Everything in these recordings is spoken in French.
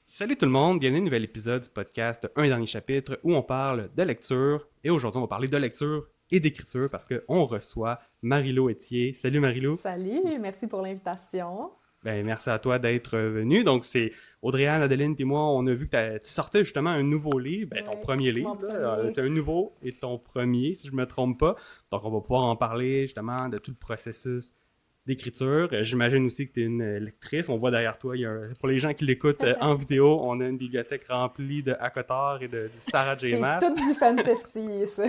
Salut tout le monde, bienvenue à un nouvel épisode du podcast Un dernier chapitre où on parle de lecture. Et aujourd'hui, on va parler de lecture et d'écriture parce qu'on reçoit Marie-Lou Etier. Salut Marie-Lou. Salut, merci pour l'invitation. Ben, merci à toi d'être venu. Donc, c'est Audrey-Anne, Adeline puis moi, on a vu que tu sortais justement un nouveau livre, ben, ton premier livre. Premier. C'est un nouveau et ton premier, si je me trompe pas. Donc, on va pouvoir en parler justement de tout le processus d'écriture. J'imagine aussi que tu es une lectrice. On voit derrière toi, pour les gens qui l'écoutent en vidéo, on a une bibliothèque remplie de Hakotar et de Sarah J. Maas. C'est tout du fantasy, ça.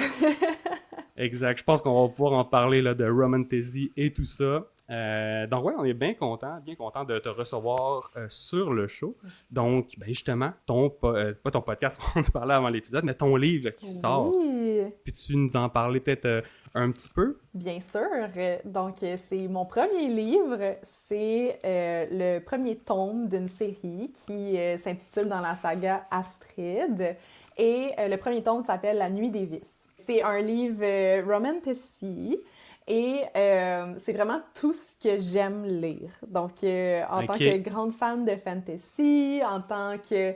Exact. Je pense qu'on va pouvoir en parler là, de romantasy et tout ça. Donc ouais, on est bien content de te recevoir sur le show. Donc, ben justement, pas ton podcast, on en a parlé avant l'épisode, mais ton livre qui sort. Oui. Puis-tu nous en parler peut-être un petit peu? Bien sûr. Donc, c'est mon premier livre. C'est le premier tome d'une série qui s'intitule dans la saga Astrid. Et le premier tome s'appelle La Nuit des Vices. C'est un livre romantasy. Et c'est vraiment tout ce que j'aime lire. Donc, en tant que grande fan de fantasy, en tant que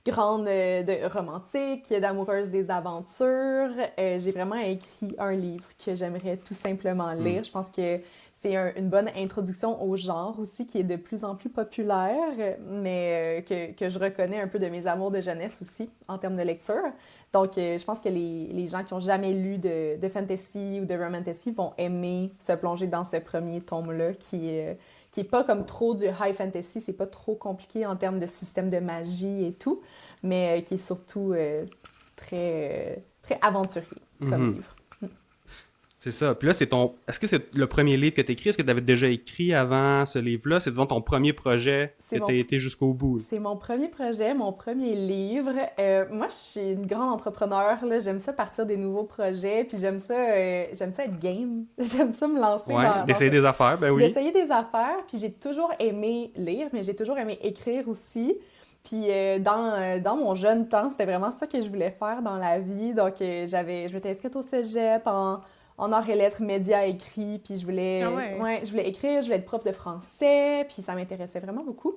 grande de romantique, d'amoureuse des aventures, j'ai vraiment écrit un livre que j'aimerais tout simplement lire. Je pense que c'est une bonne introduction au genre aussi, qui est de plus en plus populaire, mais que je reconnais un peu de mes amours de jeunesse aussi, en termes de lecture. Donc, je pense que les gens qui n'ont jamais lu de fantasy ou de romantasy vont aimer se plonger dans ce premier tome-là, qui est pas comme trop du high fantasy, c'est pas trop compliqué en termes de système de magie et tout, mais qui est surtout très aventurier comme livre. C'est ça. Puis là, est-ce que c'est le premier livre que tu écris? Est-ce que tu avais déjà écrit avant ce livre-là? C'est, disons, ton premier projet que tu as été jusqu'au bout. C'est mon premier projet, mon premier livre. Moi, je suis une grande entrepreneur, là. J'aime ça partir des nouveaux projets, puis j'aime ça être game. J'aime ça me lancer d'essayer des affaires, ben oui. D'essayer des affaires, puis j'ai toujours aimé lire, mais j'ai toujours aimé écrire aussi. Puis dans mon jeune temps, c'était vraiment ça que je voulais faire dans la vie. Donc, je m'étais inscrite au cégep en arts et lettres, médias écrits, puis je voulais écrire, je voulais être prof de français, puis ça m'intéressait vraiment beaucoup.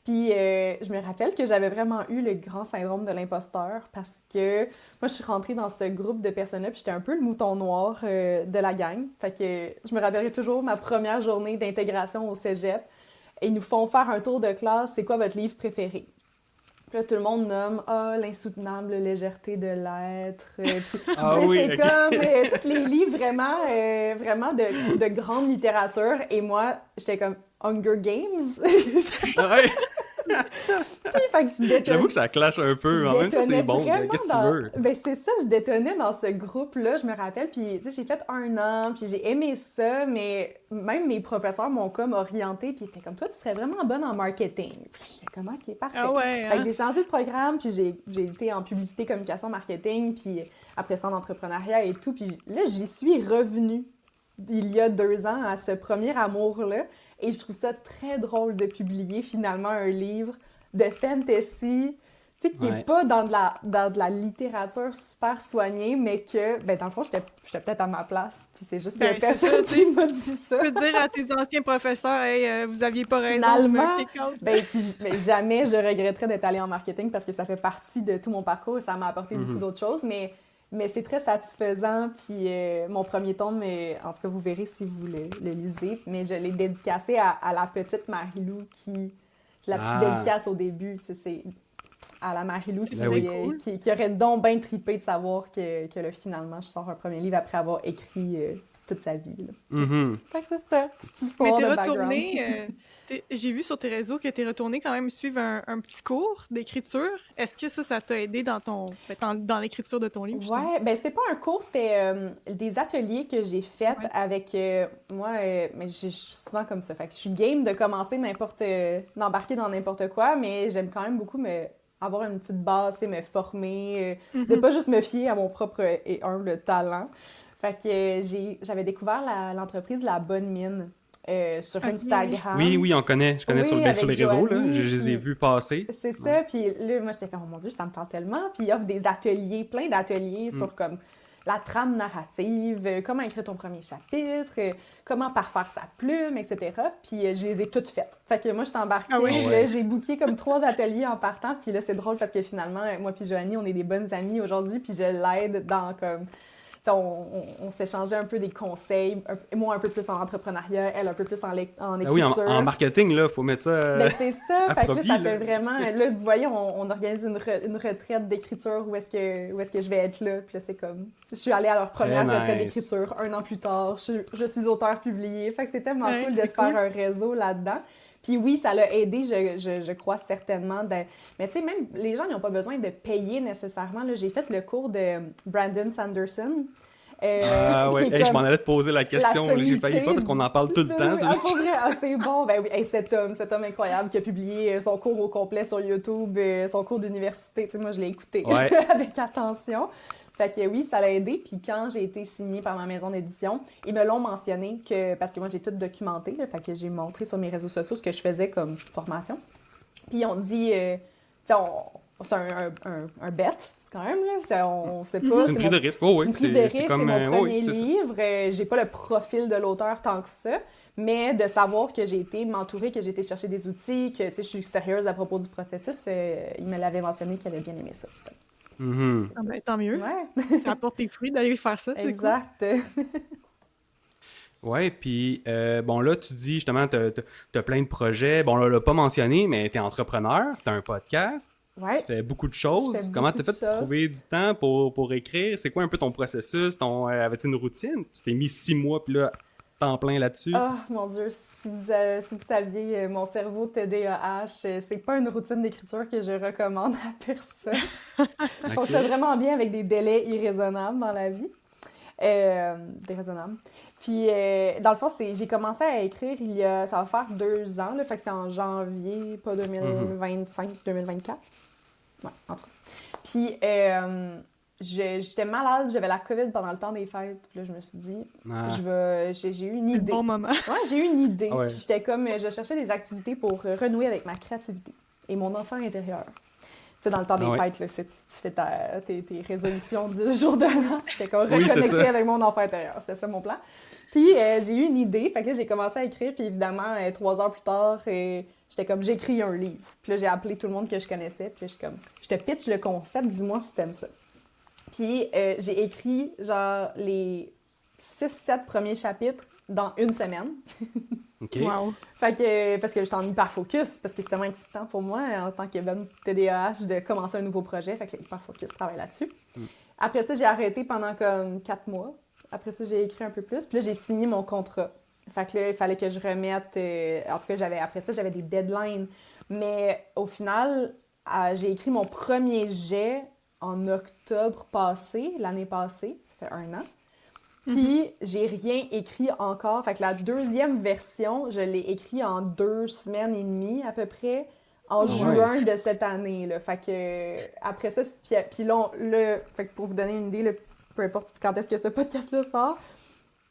Puis je me rappelle que j'avais vraiment eu le grand syndrome de l'imposteur parce que moi, je suis rentrée dans ce groupe de personnes-là, puis j'étais un peu le mouton noir de la gang. Fait que je me rappellerai toujours ma première journée d'intégration au cégep. Et ils nous font faire un tour de classe, c'est quoi votre livre préféré? Puis là, tout le monde nomme l'insoutenable légèreté de l'être. C'est comme tous les livres vraiment de grande littérature. Et moi, j'étais comme Hunger Games. Ouais. Puis, fait que je détonnais. J'avoue que ça clash un peu, en même temps c'est bon, qu'est-ce que tu veux? Ben c'est ça, je détonnais dans ce groupe-là, je me rappelle, puis tu sais, j'ai fait 1 an, puis j'ai aimé ça, mais même mes professeurs m'ont comme orientée, puis ils étaient comme, toi, tu serais vraiment bonne en marketing. Puis j'étais comme, ok, parfait. Ah ouais, hein? Fait que j'ai changé de programme, puis j'ai été en publicité, communication, marketing, puis après ça en entrepreneuriat et tout, puis là, j'y suis revenue il y a 2 ans à ce premier amour-là. Et je trouve ça très drôle de publier finalement un livre de fantasy, tu sais, qui est pas dans de la littérature super soignée, mais que, ben dans le fond, j'étais peut-être à ma place. Puis c'est juste qu'il y a personne qui m'a dit ça. Tu peux dire à tes anciens professeurs, hey, vous aviez pas raison finalement, de me take out. Ben, jamais je regretterais d'être allée en marketing parce que ça fait partie de tout mon parcours et ça m'a apporté beaucoup d'autres choses, mais c'est très satisfaisant, puis mon premier tome, en tout cas, vous verrez si vous le lisez, mais je l'ai dédicacé à la petite Marie-Lou la petite dédicace au début, tu sais, c'est à la Marie-Lou qui aurait donc bien trippé de savoir que là, finalement, je sors un premier livre après avoir écrit toute sa vie. Fait que c'est ça, petite histoire. Mais t'es de retournée... j'ai vu sur tes réseaux que tu es retourné quand même suivre un petit cours d'écriture. Est-ce que ça t'a aidé dans l'écriture de ton livre? Justement? Ouais, ben c'était pas un cours, c'était des ateliers que j'ai faits avec moi. Mais je suis souvent comme ça. Fait que je suis game de commencer d'embarquer dans n'importe quoi, mais j'aime quand même beaucoup avoir une petite base, me former, de pas juste me fier à mon propre et humble talent. Fait que j'avais découvert l'entreprise La Bonne Mine. Sur Instagram. Oui, on connaît. Je connais sur les réseaux, là. Je les ai vus passer. C'est ça. Puis là, moi, j'étais comme, oh mon Dieu, ça me parle tellement. Puis ils offrent des ateliers, plein d'ateliers sur comme la trame narrative, comment écrire ton premier chapitre, comment parfaire sa plume, etc. Puis je les ai toutes faites. Fait que moi, je suis embarquée, là, j'ai booké comme 3 ateliers en partant, puis là, c'est drôle parce que finalement, moi puis Joanie, on est des bonnes amies aujourd'hui, puis je l'aide dans comme... On s'échangeait un peu des conseils, moi un peu plus en entrepreneuriat, elle un peu plus en écriture. Oui, en marketing, là, faut mettre ça Ben, c'est ça, fait que là, ça là. fait vraiment... Là, vous voyez, on organise une retraite d'écriture où est-ce que je vais être là, puis là, c'est comme... Je suis allée à leur première retraite d'écriture 1 an plus tard, je suis auteure publiée, fait que c'est tellement cool de se faire un réseau là-dedans. Puis oui, ça l'a aidé, je crois certainement. Mais tu sais, même les gens n'ont pas besoin de payer nécessairement. Là, j'ai fait le cours de Brandon Sanderson. Oui, je m'en allais te poser la question. J'ai failli pas parce qu'on en parle tout le temps. Pour vrai, c'est bon. Ben oui, cet homme incroyable qui a publié son cours au complet sur YouTube, son cours d'université. Tu sais, moi, je l'ai écouté avec attention. Fait que oui, ça l'a aidé. Puis quand j'ai été signée par ma maison d'édition, ils me l'ont mentionné parce que moi, j'ai tout documenté. Là, fait que j'ai montré sur mes réseaux sociaux ce que je faisais comme formation. Puis on dit, c'est un bet, c'est quand même, là. On sait pas. C'est une prise de risque. Oh, oui, une prise de risque, c'est mon premier livre. J'ai pas le profil de l'auteur tant que ça. Mais de savoir que j'ai été m'entourer, que j'ai été chercher des outils, que je suis sérieuse à propos du processus, il me l'avait mentionné qu'il avait bien aimé ça. Ah ben, tant mieux. Ouais. Ça apporte tes fruits d'aller faire ça. Exact. Cool. Ouais, puis bon, là, tu dis justement, t'as plein de projets. Bon, là, on l'a pas mentionné, mais t'es entrepreneur, t'as un podcast, tu fais beaucoup de choses. Comment t'as fait pour trouver du temps pour écrire? C'est quoi un peu ton processus? Avais-tu une routine? Tu t'es mis 6 mois, puis là, temps plein là-dessus? Oh mon Dieu, si vous saviez, mon cerveau TDAH, c'est pas une routine d'écriture que je recommande à personne. Je fonctionne vraiment bien avec des délais irraisonnables dans la vie. Déraisonnables. Puis, dans le fond, j'ai commencé à écrire ça va faire 2 ans, là, fait que c'est en janvier, pas 2025, 2024. Ouais, en tout cas. Puis, j'étais malade, j'avais la COVID pendant le temps des fêtes. Puis là, je me suis dit, j'ai eu une idée. C'est le bon moment. Ouais, j'ai eu une idée. Ouais. Puis j'étais comme, je cherchais des activités pour renouer avec ma créativité et mon enfant intérieur. Tu sais, dans le temps des fêtes, là, tu fais tes résolutions du jour de l'an. J'étais comme reconnectée avec mon enfant intérieur. C'était ça mon plan. Puis j'ai eu une idée. Fait que là, j'ai commencé à écrire. Puis évidemment, 3 heures plus tard, j'étais comme, j'écris un livre. Puis là, j'ai appelé tout le monde que je connaissais. Puis là, je te pitch le concept, dis-moi si t'aimes ça. Puis j'ai écrit, genre, les 6-7 premiers chapitres dans 1 semaine. OK. Wow. Fait que, parce que j'étais en hyper-focus, parce que c'est tellement excitant pour moi, en tant que bonne TDAH, de commencer un nouveau projet. Fait que l'hyper-focus travaille là-dessus. Après ça, j'ai arrêté pendant comme 4 mois. Après ça, j'ai écrit un peu plus. Puis là, j'ai signé mon contrat. Fait que là, il fallait que je remette... en tout cas, après ça, j'avais des deadlines. Mais au final, j'ai écrit mon premier jet en octobre passé, l'année passée. Ça fait 1 an. Puis, j'ai rien écrit encore. Fait que la 2e version, je l'ai écrit en 2 semaines et demie, à peu près, en juin de cette année. Là. Fait que, après ça, puis là, fait que pour vous donner une idée, là, peu importe quand est-ce que ce podcast-là sort,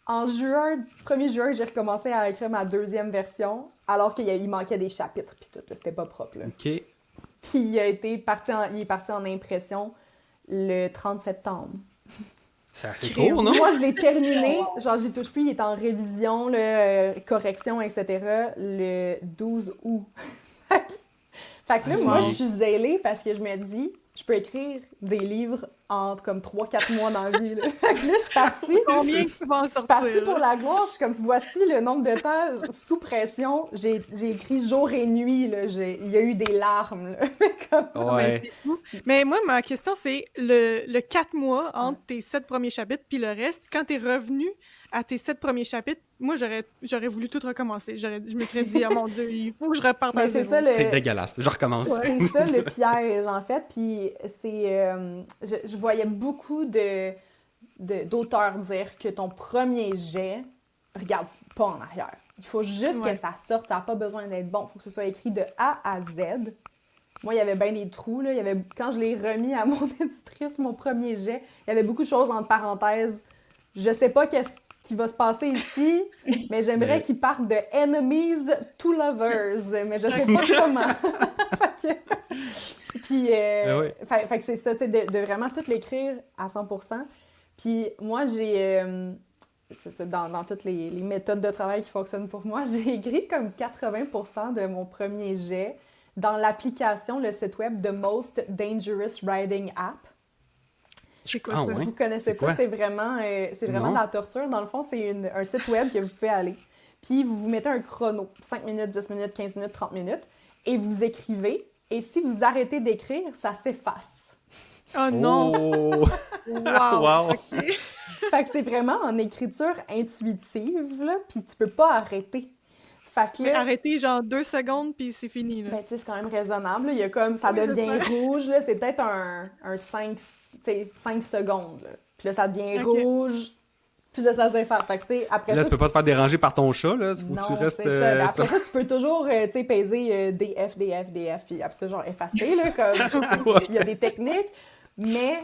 en juin, 1er juin, j'ai recommencé à écrire ma 2e version, alors qu'il manquait des chapitres, puis tout, là, c'était pas propre. Là. OK. Puis, il est parti en impression le 30 septembre. C'est assez court, non? Moi, je l'ai terminé. Genre, j'y touche plus. Il est en révision, correction, etc. le 12 août. Fait que là, moi, je suis zélée parce que je me dis, je peux écrire des livres entre comme 3-4 mois dans la vie. Là. Fait que là, je suis partie. Combien tu vas en sortir? Je suis partie pour la gloire. Je suis comme, voici le nombre de temps sous pression. J'ai écrit jour et nuit. Là. Il y a eu des larmes. Là. Ouais. C'est fou. Mais moi, ma question, c'est le 4 mois entre tes 7 premiers chapitres puis le reste, quand t'es revenu à tes 7 premiers chapitres, moi, j'aurais voulu tout recommencer. Je me serais dit, oh mon Dieu, il faut que je reparte à zéro. C'est dégueulasse. Je recommence. C'est ça le piège, en fait. Puis c'est... je voyais beaucoup d'auteurs dire que ton premier jet, regarde pas en arrière. Il faut juste que ça sorte. Ça n'a pas besoin d'être bon. Il faut que ce soit écrit de A à Z. Moi, il y avait bien des trous. Là. Quand je l'ai remis à mon éditrice, mon premier jet, il y avait beaucoup de choses entre parenthèses. Je sais pas qu'est-ce qui va se passer ici, mais j'aimerais qu'il parte de enemies to lovers, mais je sais pas comment. Puis, fait que c'est ça, de vraiment tout l'écrire à 100%. Puis moi, c'est ça, dans toutes les méthodes de travail qui fonctionnent pour moi, j'ai écrit comme 80% de mon premier jet dans l'application, le site web The Most Dangerous Writing App. C'est quoi Ah ça? ouais? Vous connaissez C'est pas, quoi? c'est vraiment Non. de la torture. Dans le fond, c'est un site web que vous pouvez aller. Puis vous vous mettez un chrono, 5 minutes, 10 minutes, 15 minutes, 30 minutes, et vous écrivez. Et si vous arrêtez d'écrire, ça s'efface. Oh non! Oh! Wow! Wow! OK. Fait que c'est vraiment en écriture intuitive, là, puis tu peux pas arrêter. Fait que Mais là, arrêtez genre 2 secondes, puis c'est fini, là. ben, tu sais, c'est quand même raisonnable. Là. Il y a comme, ça Oui, c'est devient ça. rouge, là, c'est peut-être un 5, 5 secondes. Là. Puis là, ça devient Ok. rouge, puis là, ça s'efface. Fait que, tu sais, après Là, ça, tu peux pas te faire déranger par ton chat, là. Faut que tu non, restes. c'est ça. Mais après sur- ça, tu peux toujours, tu sais, peser DF, DF, DF, puis après ça, genre effacer, là, comme... Ouais. Il y a des techniques. Mais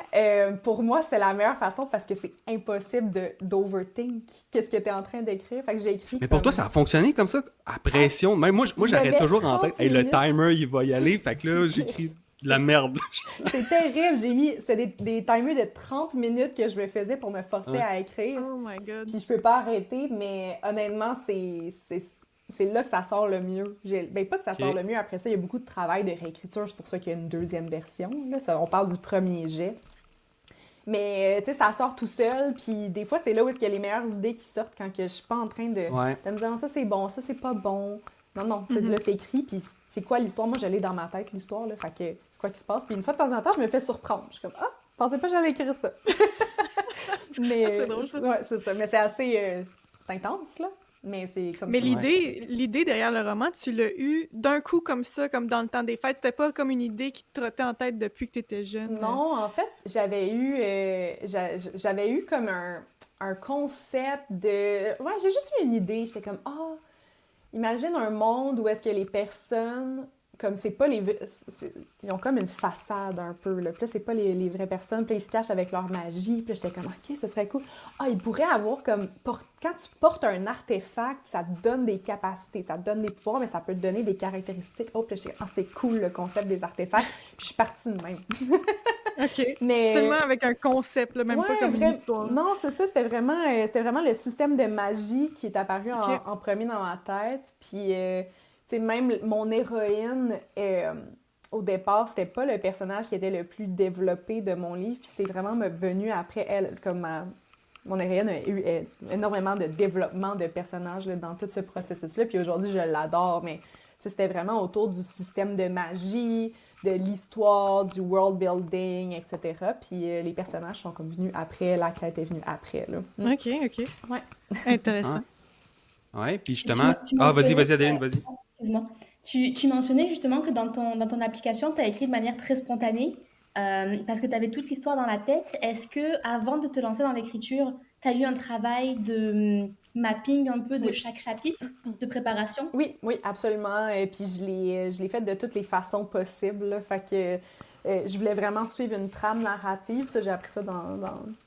pour moi, c'est la meilleure façon parce que c'est impossible d'overthink qu'est-ce que tu es en train d'écrire. Fait que j'ai écrit Mais pour toi, ça a fonctionné comme ça, à pression. Même moi, Je j'arrête l'avais toujours en tête. 30 Hey, le minutes. timer, il va y aller. Fait que là, j'écris de la merde. C'est terrible. C'est des timers de 30 minutes que je me faisais pour me forcer Ouais. à écrire. Oh my god. Puis je peux pas arrêter, mais honnêtement, c'est là que ça sort le mieux. Ben, pas que ça sort le mieux. Après ça, il y a beaucoup de travail de réécriture. C'est pour ça qu'il y a une deuxième version. Là. On parle du premier jet. Mais, tu sais, ça sort tout seul. Puis des fois, c'est là où est-ce qu'il y a les meilleures idées qui sortent quand que je suis pas en train de Ouais. me dire ça, c'est bon, ça, c'est pas bon. Non, tu sais, là, t'écris. Puis c'est quoi l'histoire? Moi, je l'ai dans ma tête, l'histoire. Là, fait que c'est quoi qui se passe? Puis une fois de temps en temps, je me fais surprendre. Je suis comme, ah, je pensais pas que j'allais écrire ça. Mais, C'est drôle, ça. Ouais, c'est ça. Mais c'est assez... c'est intense, là. Mais c'est comme Mais ça. l'idée derrière le roman, tu l'as eu d'un coup comme ça, comme dans le temps des fêtes. C'était pas comme une idée qui te trottait en tête depuis que t'étais jeune. Non, en fait, j'avais eu comme un concept de... Ouais, j'ai juste eu une idée. J'étais comme, imagine un monde où est-ce que les personnes, comme c'est pas ils ont comme une façade un peu, là. Puis là, c'est pas les vraies personnes. Puis là, ils se cachent avec leur magie. Puis là, j'étais comme, OK, ce serait cool. Ils pourraient avoir comme... Quand tu portes un artefact, ça te donne des capacités, ça te donne des pouvoirs, mais ça peut te donner des caractéristiques. Puis là, j'étais comme, c'est cool, le concept des artefacts. Puis je suis partie de même. OK. Mais... Seulement avec un concept, là, même pas comme une histoire. Non, c'est ça, c'était vraiment le système de magie qui est apparu en premier dans ma tête. Puis, tu sais, même mon héroïne, au départ, c'était pas le personnage qui était le plus développé de mon livre, puis c'est vraiment venu après elle, comme mon héroïne a eu énormément de développement de personnages là, dans tout ce processus-là, puis aujourd'hui, je l'adore, mais c'était vraiment autour du système de magie, de l'histoire, du world building, etc. Puis les personnages sont comme venus après, la quête est venue après, là. OK. Ouais. Intéressant. Ouais, puis justement. Tu Vas-y, mentionnais- Adeline, vas-y. Excuse-moi. Tu mentionnais justement que dans ton application, tu as écrit de manière très spontanée parce que tu avais toute l'histoire dans la tête. Est-ce que avant de te lancer dans l'écriture, tu as eu un travail de mapping un peu de Oui. chaque chapitre, de préparation? Oui, absolument. Et puis je l'ai fait de toutes les façons possibles, là. Fait que je voulais vraiment suivre une trame narrative. Ça, j'ai appris ça dans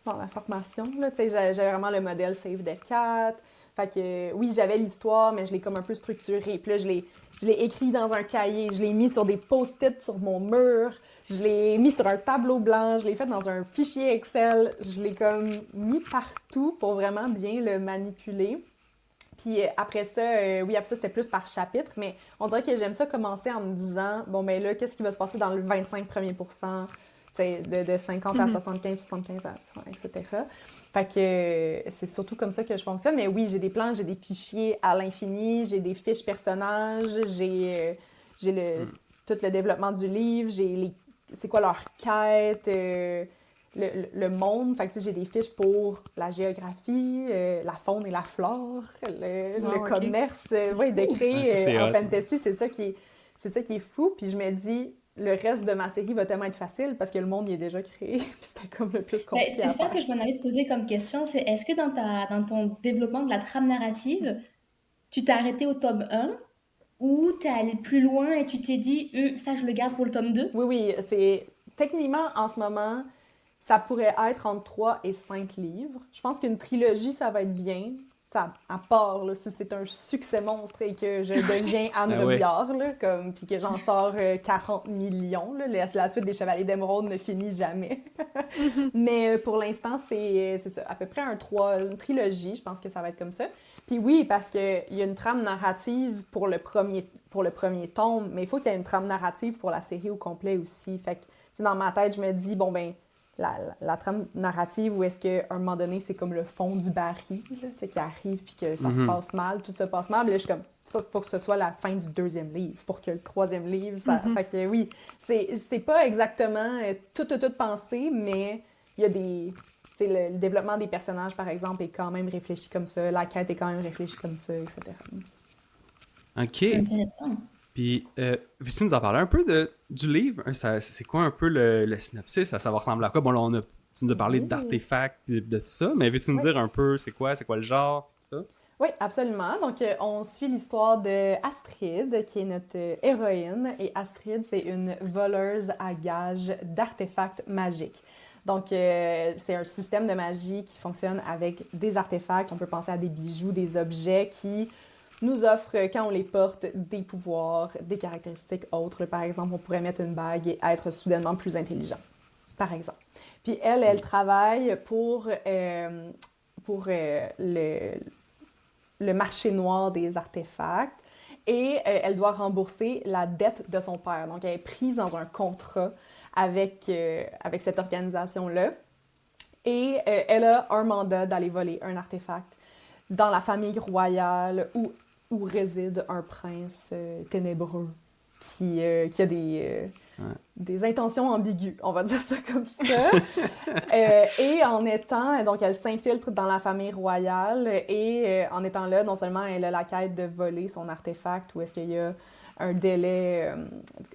la formation, là. Tu sais, j'avais vraiment le modèle Save the Cat. Fait que oui, j'avais l'histoire, mais je l'ai comme un peu structurée. Puis là, je l'ai écrit dans un cahier. Je l'ai mis sur des post-it sur mon mur. Je l'ai mis sur un tableau blanc. Je l'ai fait dans un fichier Excel. Je l'ai comme mis partout pour vraiment bien le manipuler. Puis après ça, après ça, c'était plus par chapitre, mais on dirait que j'aime ça commencer en me disant, bon, ben là, qu'est-ce qui va se passer dans le 25 premiers pourcents, tu sais, de 50 à 75, 75 à 100, etc. Fait que c'est surtout comme ça que je fonctionne. Mais oui, j'ai des plans, j'ai des fichiers à l'infini, j'ai des fiches personnages, j'ai tout le développement du livre, c'est quoi leur quête, le monde. Fait que, tu sais, j'ai des fiches pour la géographie, la faune et la flore, le commerce, d'écrire c'est en hot. fantasy, c'est ça qui est fou. Puis je me dis, le reste de ma série va tellement être facile parce que le monde y est déjà créé. Puis c'était comme le plus Ben, compliqué c'est à ça faire. que je m'en allais te poser comme question, c'est est-ce que dans ton développement de la trame narrative, tu t'es arrêté au tome 1 ou t'es allé plus loin et tu t'es dit, ça je le garde pour le tome 2? Oui, c'est... Techniquement, en ce moment, ça pourrait être entre 3 et 5 livres. Je pense qu'une trilogie, ça va être bien. à part, là, si c'est un succès monstre et que je deviens Anne Ah ouais. Robillard, là, puis que j'en sors 40 millions, là, la suite des Chevaliers d'Émeraude ne finit jamais. Mais pour l'instant, c'est ça, à peu près une trilogie, je pense que ça va être comme ça. Puis oui, parce qu'il y a une trame narrative pour le premier tome, mais il faut qu'il y ait une trame narrative pour la série au complet aussi. Fait que, dans ma tête, je me dis, bon, ben, la trame narrative où est-ce qu'à un moment donné, c'est comme le fond du baril, là, qui arrive puis que ça se passe mal, tout se passe mal. Puis là, je suis comme, faut que ce soit la fin du 2e livre pour que le 3e livre, ça... Fait que oui, c'est pas exactement tout pensé, mais il y a des... le développement des personnages, par exemple, est quand même réfléchi comme ça, la quête est quand même réfléchie comme ça, etc. OK. C'est intéressant. Puis, veux-tu nous en parler un peu du livre? C'est quoi un peu le synopsis? Ça va ressembler à quoi? Bon, là, tu nous as parlé Oui. d'artefacts, de tout ça, mais veux-tu nous dire un peu c'est quoi le genre? Ça? Oui, absolument. Donc, on suit l'histoire de Astrid, qui est notre héroïne. Et Astrid, c'est une voleuse à gages d'artefacts magiques. Donc, c'est un système de magie qui fonctionne avec des artefacts. On peut penser à des bijoux, des objets qui nous offrent, quand on les porte, des pouvoirs, des caractéristiques autres. Par exemple, on pourrait mettre une bague et être soudainement plus intelligent, par exemple. Puis elle travaille pour le marché noir des artefacts et elle doit rembourser la dette de son père. Donc, elle est prise dans un contrat avec cette organisation-là et elle a un mandat d'aller voler un artefact dans la famille royale où réside un prince ténébreux qui a des intentions ambiguës, on va dire ça comme ça. Et donc elle s'infiltre dans la famille royale et en étant là, non seulement elle a la quête de voler son artefact ou est-ce qu'il y a un délai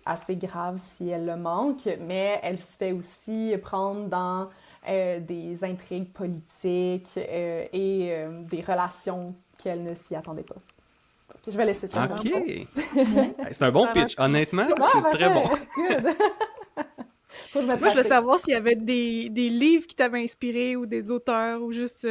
assez grave si elle le manque, mais elle se fait aussi prendre dans des intrigues politiques et des relations qu'elle ne s'y attendait pas. Je vais laisser ça. OK. C'est un bon pitch. Honnêtement, c'est très bon. Good. Faut que je me Moi, je voulais pratique. savoir s'il y avait des livres qui t'avaient inspiré ou des auteurs ou juste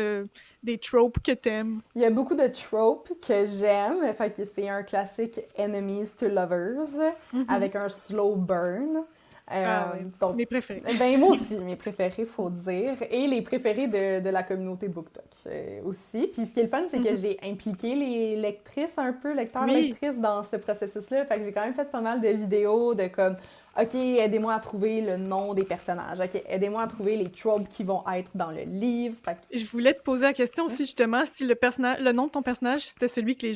des tropes que t'aimes. Il y a beaucoup de tropes que j'aime. Fait que c'est un classique Enemies to Lovers avec un slow burn. Oui. Donc, Mes préférés. ben moi aussi, mes préférés, faut dire. Et les préférés de la communauté BookTok aussi. Puis ce qui est le fun, c'est que j'ai impliqué les lectrices un peu, lectrices dans ce processus-là. Fait que j'ai quand même fait pas mal de vidéos de comme, OK, aidez-moi à trouver le nom des personnages. OK, aidez-moi à trouver les tropes qui vont être dans le livre. Fait que... Je voulais te poser la question aussi, justement, si le nom de ton personnage, c'était celui que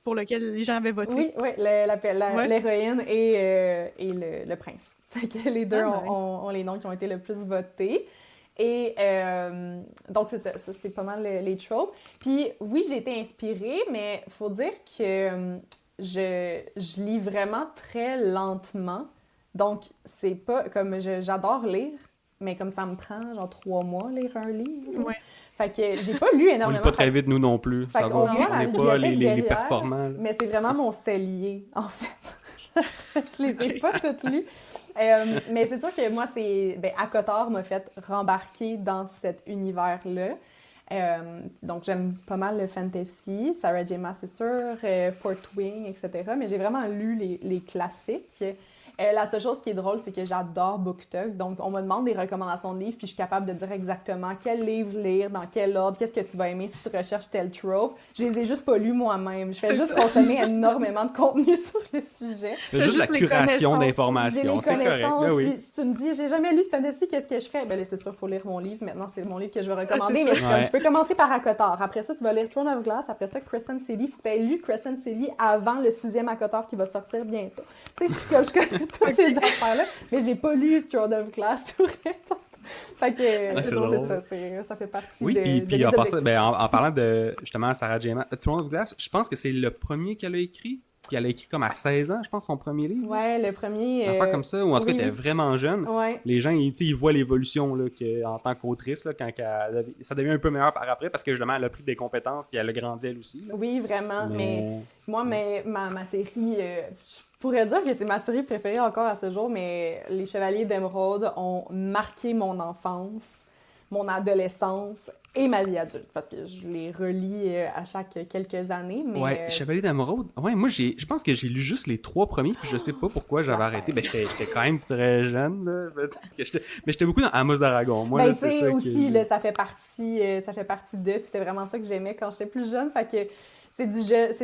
pour lequel les gens avaient voté. Oui, l'héroïne et le prince. Fait que les deux ont les noms qui ont été le plus votés. Et donc, c'est ça, c'est pas mal les tropes. Puis oui, j'ai été inspirée, mais il faut dire que je lis vraiment très lentement. Donc, c'est pas comme j'adore lire, mais comme ça me prend genre 3 mois lire un livre. Ouais. Fait que j'ai pas lu On énormément. lit pas très vite, nous non plus. Fait Ça qu'on va, voit on ma n'est pas les bibliothèque derrière, performants. Là. Mais c'est vraiment mon cellier, en fait. Je les ai pas toutes lues. Mais c'est sûr que moi, ACOTAR m'a fait rembarquer dans cet univers-là. Donc, j'aime pas mal le fantasy, Sarah J. Maas, c'est sûr, Fort Wing, etc. Mais j'ai vraiment lu les classiques. La seule chose qui est drôle, c'est que j'adore BookTok. Donc, on me demande des recommandations de livres, puis je suis capable de dire exactement quel livre lire, dans quel ordre, qu'est-ce que tu vas aimer si tu recherches tel trope. Je les ai juste pas lus moi-même. Je fais juste consommer énormément de contenu sur le sujet. C'est juste la curation J'ai d'informations. les C'est correct. connaissances. Là, oui. Si tu me dis, j'ai jamais lu ce fantasy, qu'est-ce que je ferais? Ben là, c'est sûr, il faut lire mon livre. Maintenant, c'est mon livre que je vais recommander. Mais tu peux commencer par ACOTAR. Après ça, tu vas lire Throne of Glass. Après ça, Crescent City. Il faut que tu aies lu Crescent City avant le 6e ACOTAR qui va sortir bientôt. Tu sais, je connais toutes ces affaires-là, mais j'ai pas lu Throne of Glass ou rien. Fait que ça fait partie oui, de puis mes en, objectifs. en parlant de, justement, Sarah J. Maas, Throne of Glass, je pense que c'est le premier qu'elle a écrit. Puis elle a écrit comme à 16 ans, je pense, son premier livre. Ouais, le premier... Une affaire comme ça, ou en tout cas, elle était vraiment jeune. Ouais. Les gens, ils voient l'évolution là, en tant qu'autrice, là, quand ça devient un peu meilleur par après, parce que justement, elle a pris des compétences, puis elle a grandi elle aussi. Là. Oui, vraiment, mais moi, ma série... je pourrais dire que c'est ma série préférée encore à ce jour, mais Les Chevaliers d'Émeraude ont marqué mon enfance. mon adolescence et ma vie adulte, parce que je les relis à chaque quelques années, mais... Ouais, Chevalier d'Émeraude. Ouais, moi, je pense que j'ai lu juste les 3 premiers, puis je sais pas pourquoi j'avais arrêté. Ben, j'étais quand même très jeune, là. Mais j'étais beaucoup dans Amos d'Aragon. Moi, là, tu c'est sais, ça aussi, là, ça fait partie d'eux, puis c'était vraiment ça que j'aimais quand j'étais plus jeune, fait que c'est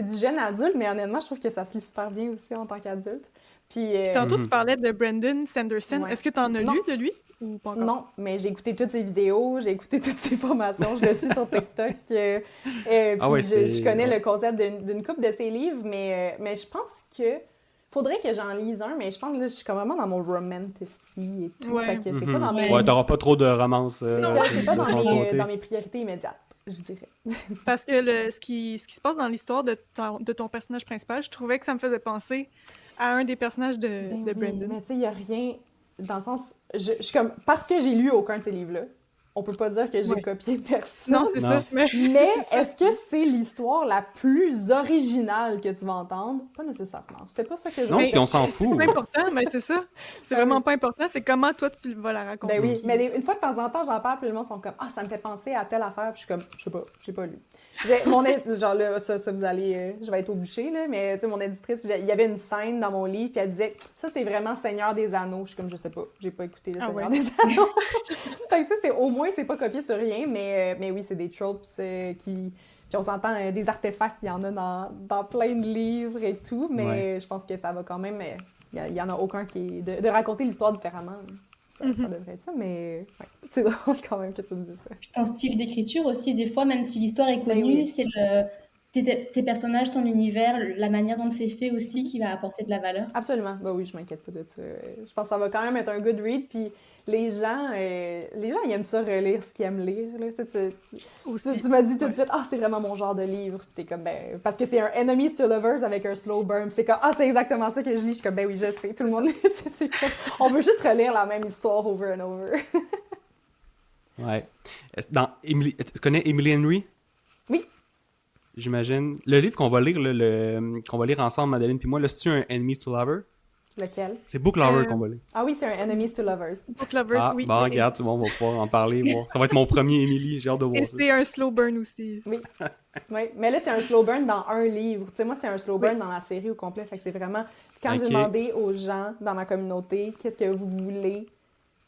du jeune adulte, mais honnêtement, je trouve que ça se lit super bien aussi en tant qu'adulte. Puis, Tantôt, tu parlais de Brandon Sanderson. Ouais. Est-ce que tu en as Non. lu de lui ou pas encore? Non, mais j'ai écouté toutes ses vidéos, j'ai écouté toutes ses formations, je le suis sur TikTok. Puis ouais, je connais le concept d'une couple de ses livres, mais je pense que faudrait que j'en lise un, mais je pense que là, je suis comme vraiment dans mon romantasy et tout. Ouais. Fait que c'est pas dans mes... Ouais, t'auras pas trop de romance c'est pas de son côté. dans mes priorités immédiates, je dirais. Parce que ce qui se passe dans l'histoire de ton personnage principal, je trouvais que ça me faisait penser à un des personnages de Oui, Brandon. mais tu sais, il y a rien... Dans le sens... Je suis comme... Parce que j'ai lu aucun de ces livres-là, on peut pas dire que j'ai copié personne. Non, c'est ça. Mais Est-ce que c'est l'histoire la plus originale que tu vas entendre? Pas nécessairement. C'était pas ça que je Non, voulais puis on chercher. s'en fout. c'est pas important, mais c'est ça. C'est vraiment pas important. C'est comment toi tu vas la raconter. Ben oui, mais une fois de temps en temps, j'en parle, puis le monde sont comme « Ah, ça me fait penser à telle affaire », puis je suis comme « Je sais pas, j'ai pas lu ». Genre là, ça vous allez... je vais être au bûcher, là, mais tu sais, mon éditrice, il y avait une scène dans mon livre, puis elle disait « Ça, c'est vraiment Seigneur des Anneaux ». Je suis comme « Je sais pas, j'ai pas écouté le Seigneur des Anneaux ». Fait que tu sais, au moins, c'est pas copié sur rien, mais oui, c'est des tropes qui... Puis on s'entend, des artefacts, il y en a dans plein de livres et tout, mais je pense que ça va quand même... Il y en a aucun qui est... De raconter l'histoire différemment, ça devrait être ça, mais ouais, c'est drôle quand même que tu me dises ça. Ton style d'écriture aussi, des fois, même si l'histoire est connue, oui. c'est tes personnages, ton univers, la manière dont c'est fait aussi qui va apporter de la valeur. Absolument. Ben oui, je m'inquiète pas de ça. Je pense que ça va quand même être un good read. Puis les gens ils aiment ça relire ce qu'ils aiment lire. Là. Tu m'as dit tout de suite, ah, c'est vraiment mon genre de livre. Puis t'es comme, ben, parce que c'est un Enemies to Lovers avec un slow burn. Puis c'est comme, ah, c'est exactement ça que je lis. Je suis comme, ben oui, je sais. Tout le monde, c'est comme, on veut juste relire la même histoire over and over. Ouais. Tu connais Emily Henry? Oui. J'imagine. Le livre qu'on va lire, là, qu'on va lire ensemble, Madeleine puis moi, là, c'est-tu un Enemies to Lover? Lequel? C'est Book Lover qu'on va lire. Ah oui, c'est un Enemies to Lovers. Book Lovers, oui. Bon, regarde, on va pouvoir en parler. Voir. Ça va être mon premier Emily, j'ai hâte de voir Et ça. c'est un slow burn aussi. Oui. Oui, mais là, c'est un slow burn dans un livre. Tu sais, moi, c'est un slow burn dans la série au complet. Fait que c'est vraiment... Quand j'ai demandé aux gens dans ma communauté, qu'est-ce que vous voulez,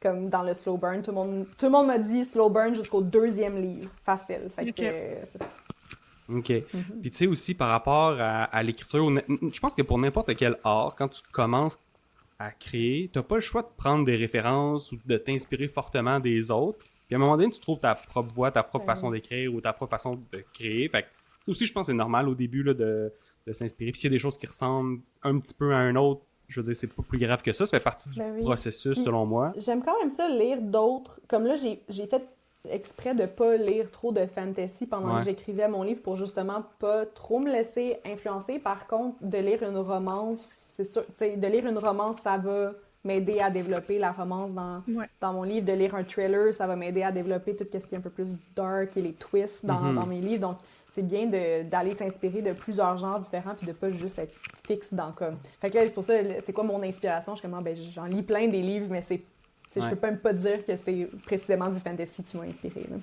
comme dans le slow burn, tout le monde m'a dit slow burn jusqu'au 2e livre. Facile. Fait que c'est ça. OK. Puis tu sais aussi, par rapport à l'écriture, je pense que pour n'importe quel art, quand tu commences à créer, t'as pas le choix de prendre des références ou de t'inspirer fortement des autres. Puis à un moment donné, tu trouves ta propre voix, ta propre façon d'écrire ou ta propre façon de créer. Fait que aussi, je pense que c'est normal au début là, de s'inspirer. Puis s'il y a des choses qui ressemblent un petit peu à un autre, je veux dire, c'est pas plus grave que ça. Ça fait partie du processus, puis, selon moi. J'aime quand même ça, lire d'autres. Comme là, j'ai fait exprès de pas lire trop de fantasy pendant que j'écrivais mon livre pour justement pas trop me laisser influencer. Par contre, de lire une romance, c'est sûr, tu sais, de lire une romance, ça va m'aider à développer la romance dans mon livre. De lire un thriller, ça va m'aider à développer tout ce qui est un peu plus dark et les twists dans mes livres. Donc, c'est bien d'aller s'inspirer de plusieurs genres différents puis de pas juste être fixe dans comme... Fait que là, pour ça, c'est quoi mon inspiration? Je suis comme, ben, j'en lis plein des livres, mais c'est... Je peux même pas dire que c'est précisément du fantasy qui m'a inspiré. Là.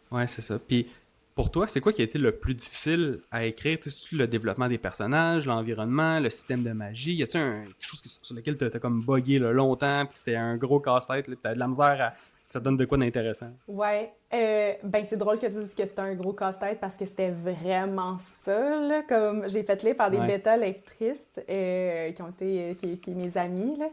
Ouais, c'est ça. Puis pour toi, c'est quoi qui a été le plus difficile à écrire? Tu sais, le développement des personnages, l'environnement, le système de magie? Y a-tu quelque chose sur lequel t'as comme bugué là, longtemps puis c'était un gros casse-tête? T'as de la misère à... que ça donne de quoi d'intéressant? Ouais. Ben c'est drôle que tu dises que c'était un gros casse-tête parce que c'était vraiment ça. Là, comme j'ai fait lire par des bêta-lectrices qui ont été qui mes amis. Là.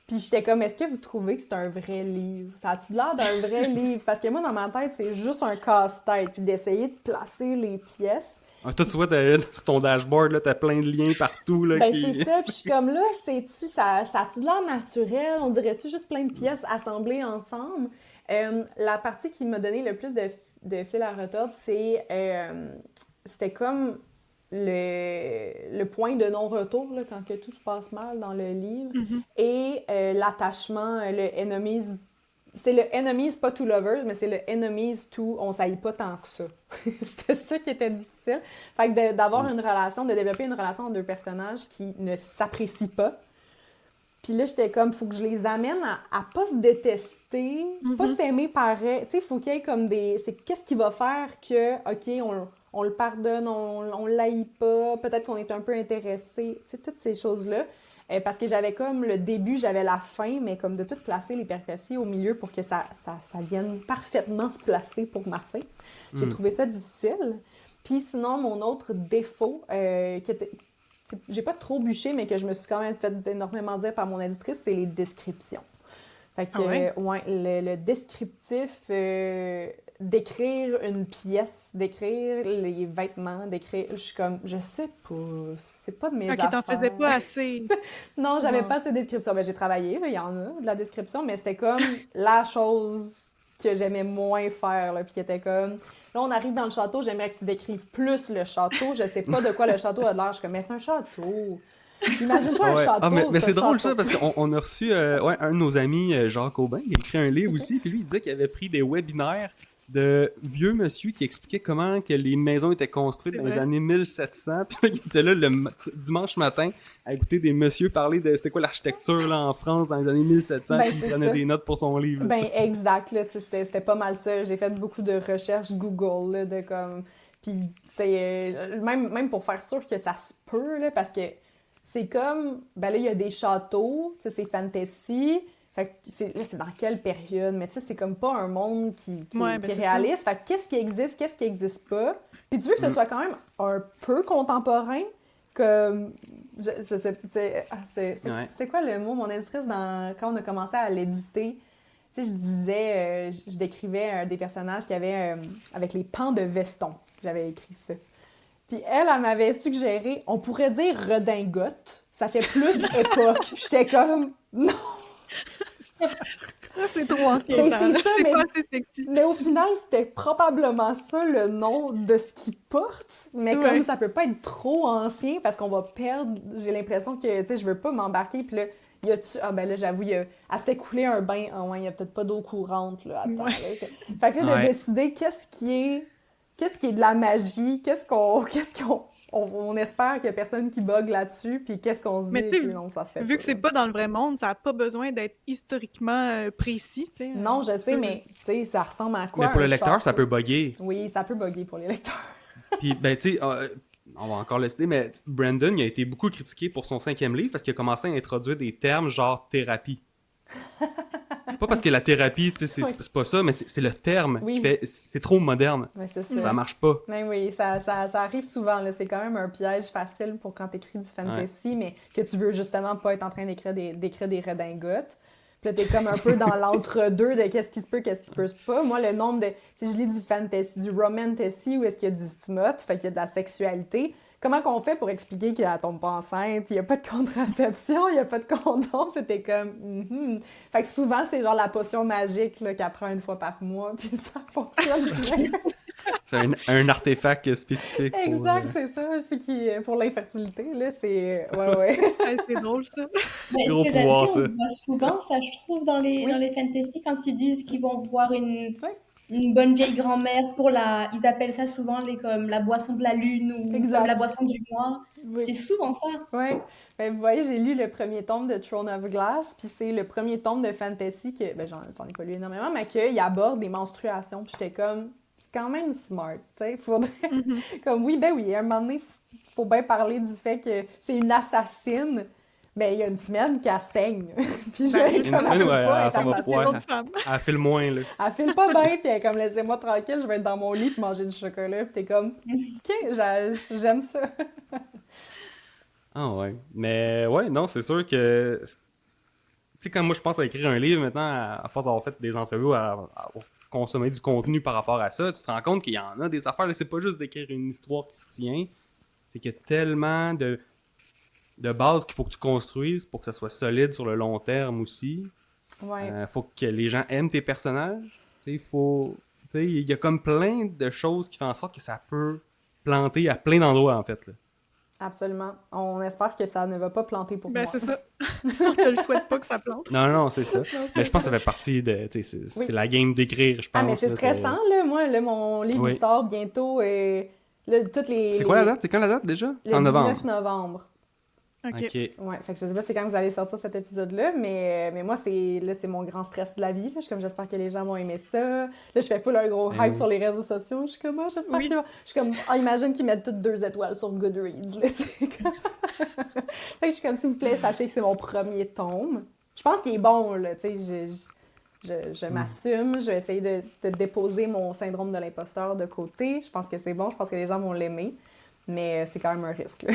Puis j'étais comme, est-ce que vous trouvez que c'est un vrai livre? Ça a-tu l'air d'un vrai livre? Parce que moi, dans ma tête, c'est juste un casse-tête. Puis d'essayer de placer les pièces. Ah, toi, tu vois, sur ton dashboard, là, t'as plein de liens partout. Là, ben c'est ça. Puis je suis comme, là, ça a-tu de l'air naturel? On dirait-tu juste plein de pièces assemblées ensemble? La partie qui m'a donné le plus de fil à retordre, c'était comme... Le point de non-retour, là, quand que tout se passe mal dans le livre, et l'attachement, le enemies... C'est le enemies, pas to lovers, mais c'est le enemies to on s'haït pas tant que ça. C'était ça qui était difficile. Fait que d'avoir une relation, de développer une relation entre deux personnages qui ne s'apprécient pas, Puis là, j'étais comme, faut que je les amène à pas se détester, pas s'aimer pareil. Tu sais, faut qu'il y ait comme c'est qu'est-ce qui va faire que, OK, on le pardonne, on l'haït pas, peut-être qu'on est un peu intéressé. Tu sais, toutes ces choses-là. Parce que j'avais comme le début, j'avais la fin, mais comme de tout placer les péripéties au milieu pour que ça vienne parfaitement se placer pour ma fin. J'ai trouvé ça difficile. Puis sinon, mon autre défaut, j'ai pas trop bûché, mais que je me suis quand même fait énormément dire par mon éditrice, c'est les descriptions. Fait que, le descriptif, d'écrire une pièce, d'écrire les vêtements, je suis comme, je sais pas, c'est pas de mes affaires. Ok, t'en faisais pas assez. Non, j'avais pas assez de description. Ben, j'ai travaillé, il y en a, de la description, mais c'était comme la chose que j'aimais moins faire, là, puis qui était comme... Là, on arrive dans le château, j'aimerais que tu décrives plus le château. Je sais pas de quoi le château a l'air. Je suis comme, mais c'est un château. Imagine-toi un château. Mais c'est drôle ça, parce qu'on a reçu un de nos amis, Jacques Aubin, qui a écrit un livre aussi, puis lui, il disait qu'il avait pris des webinaires de vieux monsieur qui expliquaient comment que les maisons étaient construites dans les années 1700. Puis là, il était là le dimanche matin à écouter des messieurs parler de c'était quoi l'architecture là, en France dans les années 1700, puis il prenait des notes pour son livre. Ben exact, là, c'était pas mal ça. J'ai fait beaucoup de recherches Google, là, de comme... Puis, même pour faire sûr que ça se peut, là, parce que c'est comme... Ben là, il y a des châteaux, c'est fantasy... Fait que c'est dans quelle période? Mais tu sais, c'est comme pas un monde qui est réaliste. Fait que qu'est-ce qui existe pas? Puis tu veux que ce soit quand même un peu contemporain, comme... Je sais, c'est quoi le mot? Mon éditrice, quand on a commencé à l'éditer, tu sais, je décrivais des personnages qui avaient avec les pans de veston. J'avais écrit ça. Puis elle m'avait suggéré, on pourrait dire redingote. Ça fait plus époque. J'étais comme, non! C'est trop ancien. C'est pas assez sexy. Mais au final, c'était probablement ça le nom de ce qu'il porte. Mais comme ça peut pas être trop ancien parce qu'on va perdre, j'ai l'impression que, tu sais, je veux pas m'embarquer. Puis là, j'avoue, elle se fait couler un bain. Ah ouais, il y a peut-être pas d'eau courante, là. Attends, là. Fait que là, de décider qu'est-ce qui est de la magie, qu'est-ce qu'on on espère qu'il y a personne qui bug là-dessus, puis qu'est-ce qu'on se dit? Mais non, ça se fait vu que c'est pas dans le vrai monde, ça n'a pas besoin d'être historiquement précis, tu sais. Non, je sais, mais tu sais, ça ressemble à quoi? Mais pour le lecteur, ça peut bugger. Oui, ça peut bugger pour les lecteurs. Puis, ben, tu sais, on va encore le citer, mais Brandon, il a été beaucoup critiqué pour son 5e livre parce qu'il a commencé à introduire des termes genre thérapie. Pas parce que la thérapie, tu sais, c'est pas ça, mais c'est le terme qui fait... C'est trop moderne. Ouais, c'est ça. Ça marche pas. Mais oui, ça arrive souvent. Là. C'est quand même un piège facile pour quand t'écris du fantasy, mais que tu veux justement pas être en train d'écrire des redingotes. Puis là, t'es comme un peu dans l'entre-deux de qu'est-ce qui se peut, qu'est-ce qui se peut pas. Moi, le nombre de... Si je lis du fantasy, du romantasy, où est-ce qu'il y a du smut, fait qu'il y a de la sexualité... Comment qu'on fait pour expliquer qu'elle tombe pas enceinte, il y a pas de contraception, il y a pas de condom, puis t'es comme... Fait que souvent, c'est genre la potion magique là, qu'elle prend une fois par mois, puis ça fonctionne bien. C'est un artefact spécifique. Exact, c'est ça. C'est pour l'infertilité, là, c'est... Ouais. C'est drôle, ça. Mais Gros c'est pouvoir, là-dessus, ça. on voit souvent, ça, je trouve, dans les fantasy, quand ils disent qu'ils vont voir une bonne vieille grand-mère pour ils appellent ça souvent comme la boisson de la lune ou comme la boisson du mois. Oui. C'est souvent ça. Oui. Ben, vous voyez, j'ai lu le premier tome de Throne of Glass, puis c'est le premier tome de fantasy que, ben, j'en ai pas lu énormément, mais qu'il aborde des menstruations. Puis j'étais comme, c'est quand même smart, tu sais, faudrait... comme, à un moment donné, faut bien parler du fait que c'est une assassine. Mais il y a une semaine qu'elle saigne. Puis là, une semaine, elle s'en va pouvoir. Elle file moins, là. Elle file pas bien, puis elle est comme, laissez-moi tranquille, je vais être dans mon lit puis manger du chocolat. Puis t'es comme, OK, j'aime ça. Ah ouais. Mais ouais, non, c'est sûr que... Tu sais, quand moi je pense à écrire un livre maintenant, à force d'avoir fait des entrevues, à consommer du contenu par rapport à ça, tu te rends compte qu'il y en a des affaires. Là, c'est pas juste d'écrire une histoire qui se tient. C'est qu'il y a tellement de base qu'il faut que tu construises pour que ça soit solide sur le long terme aussi. Ouais. Faut que les gens aiment tes personnages. Il y a comme plein de choses qui font en sorte que ça peut planter à plein d'endroits, en fait. Là. Absolument. On espère que ça ne va pas planter pour moi. C'est ça. On te le souhaite pas que ça plante. Non, c'est ça. Mais je pense que ça fait partie de... C'est la game d'écrire, je pense. Ah, mais c'est stressant, là. Moi, là, mon livre, il sort bientôt. Là, toutes les... C'est quoi la date? C'est quand la date, déjà? C'est en novembre. 19 novembre. OK. Ouais, fait que je sais pas c'est quand vous allez sortir cet épisode-là, mais moi, c'est mon grand stress de la vie. Là. Je suis comme, j'espère que les gens vont aimer ça. Là, je fais full un gros Ben hype oui. sur les réseaux sociaux. Je suis comme, j'espère Oui. qu'ils vont... Je suis comme, imagine qu'ils mettent toutes 2 étoiles sur Goodreads, là, tu sais. Fait que je suis comme, s'il vous plaît, sachez que c'est mon premier tome. Je pense qu'il est bon, là, tu sais, je m'assume, je vais essayer de déposer mon syndrome de l'imposteur de côté. Je pense que c'est bon, je pense que les gens vont l'aimer, mais c'est quand même un risque, là.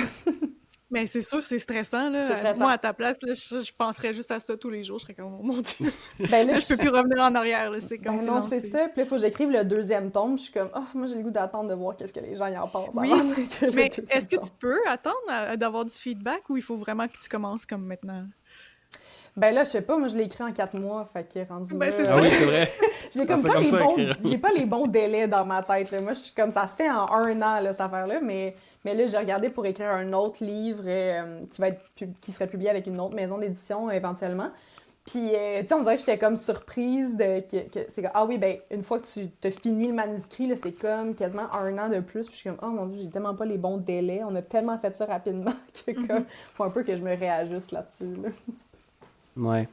Mais c'est sûr, c'est stressant, là. C'est stressant. Moi, à ta place, là, je penserais juste à ça tous les jours. Je serais comme, oh mon Dieu. Ben là, Là, je peux plus revenir en arrière, là. C'est comme Ben c'est non, lancé. c'est ça. Puis là, il faut que j'écrive le 2e tome. Je suis comme, moi, j'ai le goût d'attendre de voir qu'est-ce que les gens y en pensent Oui, avant d'écrire le Mais 2e est-ce que tome. tu peux attendre d'avoir du feedback ou il faut vraiment que tu commences comme maintenant? Ben là, je sais pas, moi, je l'ai écrit en 4 mois, fait que rendu Ben, là, c'est Ah oui, c'est vrai. j'ai comme Ça pas comme les ça, bons, écrire. j'ai pas les bons délais dans ma tête, là. Moi, je suis comme, ça se fait en 1 an, là, cette affaire-là, mais là, j'ai regardé pour écrire un autre livre qui serait publié avec une autre maison d'édition éventuellement. Puis, tu sais, on dirait que j'étais comme surprise que c'est comme, ah oui, ben, une fois que tu t'as fini le manuscrit, là, c'est comme quasiment 1 an de plus. Puis je suis comme, oh mon Dieu, j'ai tellement pas les bons délais. On a tellement fait ça rapidement que, comme, faut un peu que je me réajuste là-dessus, là. Ouais.